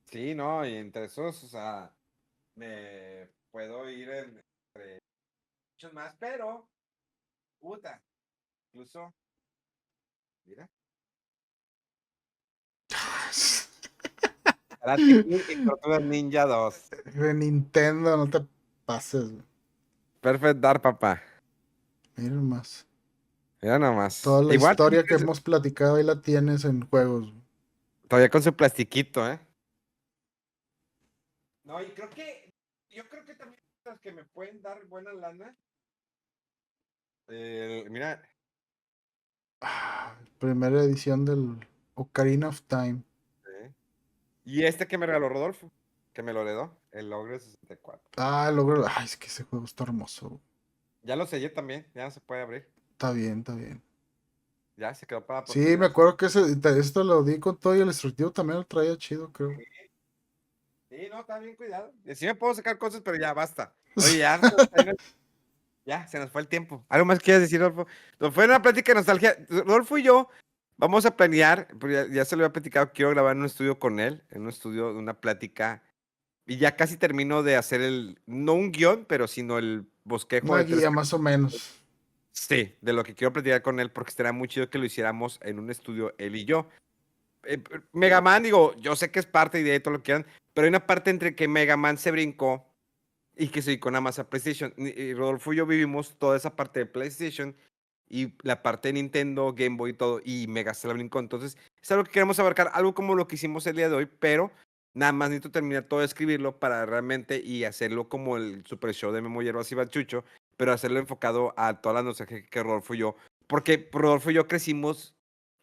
Sí, no, y entre esos, o sea, me puedo ir entre muchos más, pero, puta, incluso, mira, Karate Kid y Tortugas Ninja 2. De Nintendo, no te pases, güey. Perfect Dark, papá. Miren más. Mira nomás. Toda la Igual, historia que hemos platicado ahí la tienes en juegos, güey. todavía con su plastiquito, ¿eh? No, y yo creo que también las que me pueden dar buena lana. Mira, Primera edición del Ocarina of Time. y este que me regaló Rodolfo, que me lo heredó, el Ogre 64. Ah, logro. Ay, es que ese juego está hermoso, güey. Ya lo sellé también, ya no se puede abrir. Está bien, está bien. Ya se quedó para la Sí, me posteridad. acuerdo que esto lo di con todo y el instructivo también lo traía chido, creo. Sí, no, está bien cuidado. Sí me puedo sacar cosas, pero ya basta. Oye, ya se nos fue el tiempo. ¿Algo más quieres decir, Rodolfo? Nos fue una plática de nostalgia. Rodolfo y yo vamos a planear, pues ya se lo había platicado, quiero grabar en un estudio con él, en un estudio, una plática. Y ya casi termino de hacer no un guión, pero sino el bosquejo Una de 3 guía más o menos. Sí, de lo que quiero platicar con él, porque estaría muy chido que lo hiciéramos en un estudio, él y yo. Mega Man, digo, yo sé que es parte de todo lo que quieran, pero hay una parte entre que Mega Man se brincó y que se dedicó nada más a PlayStation. Y Rodolfo y yo vivimos toda esa parte de PlayStation y la parte de Nintendo, Game Boy y todo, y Mega se la brincó. Entonces, es algo que queremos abarcar, algo como lo que hicimos el día de hoy, pero nada más necesito terminar todo de escribirlo para realmente y hacerlo como el Super Show de Memo Hierbas y Bachucho, pero hacerlo enfocado a todas las nostalgia que Rodolfo y yo, porque Rodolfo y yo crecimos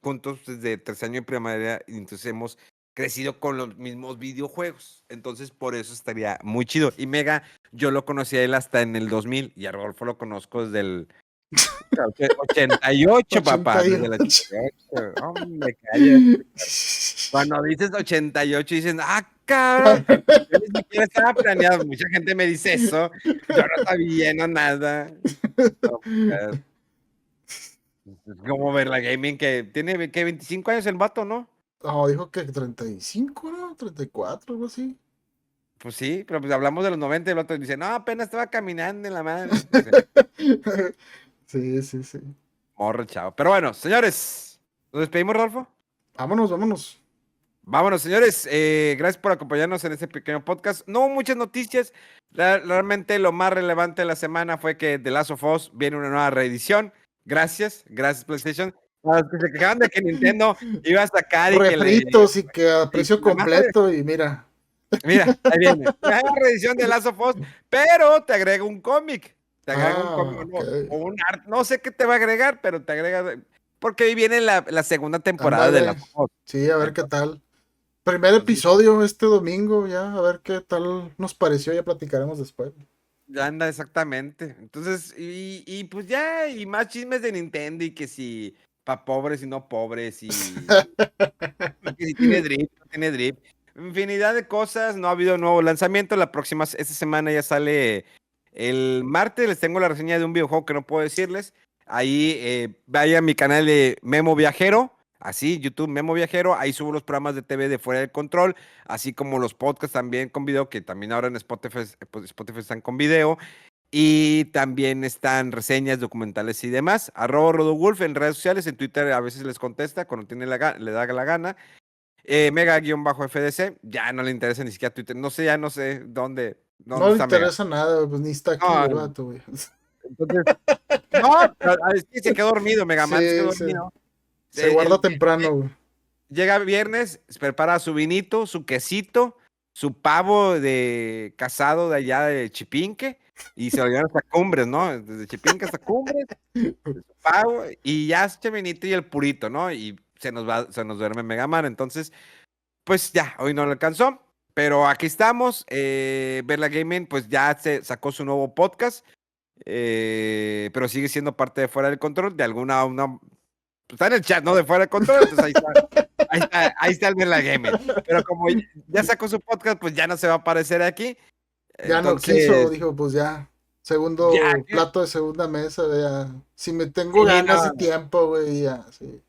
juntos desde tercer año de primaria y entonces hemos crecido con los mismos videojuegos. Entonces, por eso estaría muy chido. Y Mega, yo lo conocí a él hasta en el 2000 y a Rodolfo lo conozco desde el 88, papá. Desde el 88. 88. Hombre, calla. Cuando dices 88, dicen, ah, cabrón. Yo ni siquiera estaba planeado. Mucha gente me dice eso. Yo no sabía, no nada. No, pues, es como ver la gaming que tiene, ¿qué? 25 años el vato, ¿no? No, dijo que 35, ¿no? 34, algo así. Pues sí, pero pues hablamos de los 90 y el otro dice, no, apenas estaba caminando en la madre. Sí, sí, sí. Morro, chao. Pero bueno, señores, ¿nos despedimos, Rodolfo? Vámonos, vámonos. Vámonos, señores. Gracias por acompañarnos en este pequeño podcast. No hubo muchas noticias. Realmente lo más relevante de la semana fue que The Last of Us viene una nueva reedición. Gracias PlayStation. Para los que se quejaban de que Nintendo iba a sacar y que Refritos y que a precio la madre. completo y mira. Mira, ahí viene. Una reedición de Last of Us, pero te agrega un cómic. Te agrega un cómic, ok. o un art. No sé qué te va a agregar, pero te agrega. Porque ahí viene la segunda temporada de Ándale. Last of Us. Sí, a ver qué tal. Primer episodio este domingo, ya, a ver qué tal nos pareció, ya platicaremos después. Ya anda, exactamente. Entonces, y pues ya, y más chismes de Nintendo y que si pa' pobres y no pobres, y que si tiene drip, no tiene drip. Infinidad de cosas, no ha habido nuevo lanzamiento. Esta semana ya sale el martes, les tengo la reseña de un videojuego que no puedo decirles. Ahí vaya a mi canal de Memo Viajero, así, YouTube Memo Viajero, ahí subo los programas de TV de Fuera del Control, así como los podcasts también con video, que también ahora en Spotify están con video. Y también están reseñas, documentales y demás. @RodoWolf en redes sociales, en Twitter a veces les contesta cuando le da la gana. Mega-FDC, ya no le interesa ni siquiera Twitter. No sé, ya no sé dónde No le está Mega. interesa nada, pues ni está aquí No, el vato, güey. Entonces, no, es que se quedó dormido, Megaman se quedó Sí, dormido. se guarda temprano, güey. Llega viernes, prepara su vinito, su quesito, su pavo de casado de allá de Chipinque y se lo llevaron hasta Cumbres, ¿no? Desde Chipinque hasta Cumbres, su pavo, y ya es Cheminito y el Purito, ¿no? Y se nos duerme Mega Man, entonces, pues ya, hoy no lo alcanzó, pero aquí estamos. Verla Gaming, pues ya se sacó su nuevo podcast, pero sigue siendo parte de Fuera del Control, de alguna está en el chat, ¿no? De Fuera del Control, entonces ahí está el Verla Gaming. Pero como ya sacó su podcast, pues ya no se va a aparecer aquí. Ya Entonces, no quiso, dijo, pues ya. Segundo Ya, plato de segunda mesa, ya. Si me tengo Sí, ganas no. y tiempo, güey, ya, sí.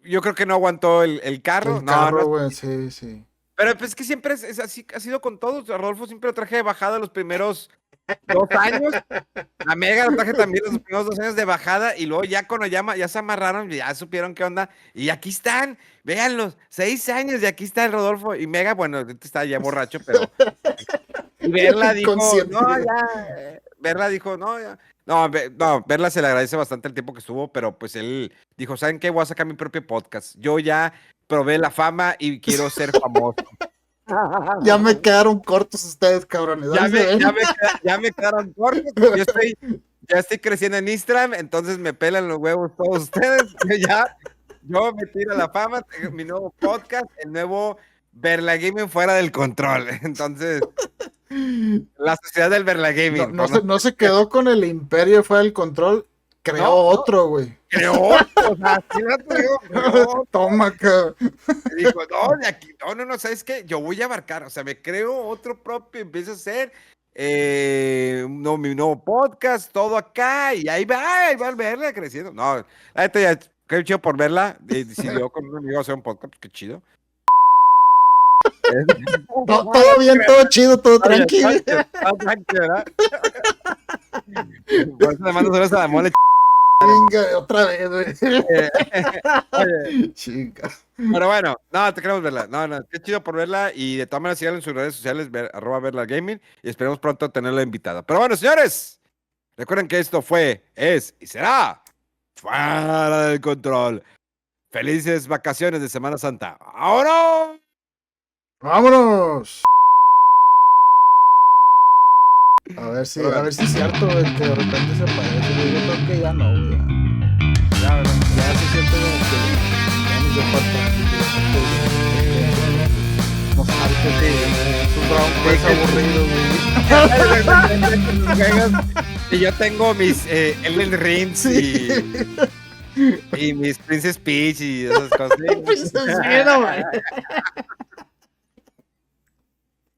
yo creo que no aguantó el carro. El No, carro, no, güey, sí, sí. pero pues es que siempre es así, ha sido con todos. A Rodolfo siempre lo traje de bajada los primeros 2 años. A Mega lo traje también los primeros 2 años de bajada. Y luego ya cuando ya se amarraron, ya supieron qué onda. Y aquí están, véanlos, 6 años y aquí está el Rodolfo. Y Mega, bueno, ahorita está ya borracho, pero. Y Verla dijo, Consciente. no, ya. Verla dijo, no, ya. No, Verla se le agradece bastante el tiempo que estuvo, pero pues él dijo, ¿saben qué? Voy a sacar mi propio podcast. Yo ya probé la fama y quiero ser famoso. Ya me quedaron cortos ustedes, cabrones. Ya me quedaron cortos. Ya estoy creciendo en Instagram, entonces me pelan los huevos todos ustedes. Yo me tiro a la fama, tengo mi nuevo podcast, el nuevo Verla Gaming Fuera del Control. Entonces, la sociedad del Verla Gaming. No se quedó con el imperio, fue el control. Creó No, otro, güey. Creó otro, o sea, sí la creó. Toma, cabrón. Dijo, no, de aquí, no, ¿sabes qué? Yo voy a abarcar, o sea, me creo otro propio, empiezo a hacer mi nuevo podcast, todo acá, y ahí va el Verla creciendo. No, la neta ya, qué chido por Verla, decidió con un amigo hacer un podcast, pues, qué chido. Todo bien, todo chido, todo tranquilo. Todo tranquilo, ¿verdad? Por eso le mando saludos a la mole. Venga, otra vez, güey. Oye, Chica. pero bueno, no, te queremos Verla. No, qué chido por Verla. Y de todas maneras, síganla en sus redes sociales, @Verla Gaming. Y esperemos pronto tenerla invitada. Pero bueno, señores, recuerden que esto es y será Fuera del Control. Felices vacaciones de Semana Santa. ¡Ahora! ¡Vámonos! A ver si es cierto, güey, que de repente se aparece, güey. Yo creo que ya no, güey. Ya se siente como que ya nos dio para atrás, güey. Nos salte que es un aburrido, güey. Y yo tengo mis Elden Rings y mis Princess Peach y esas cosas. Pues, sí, no, güey.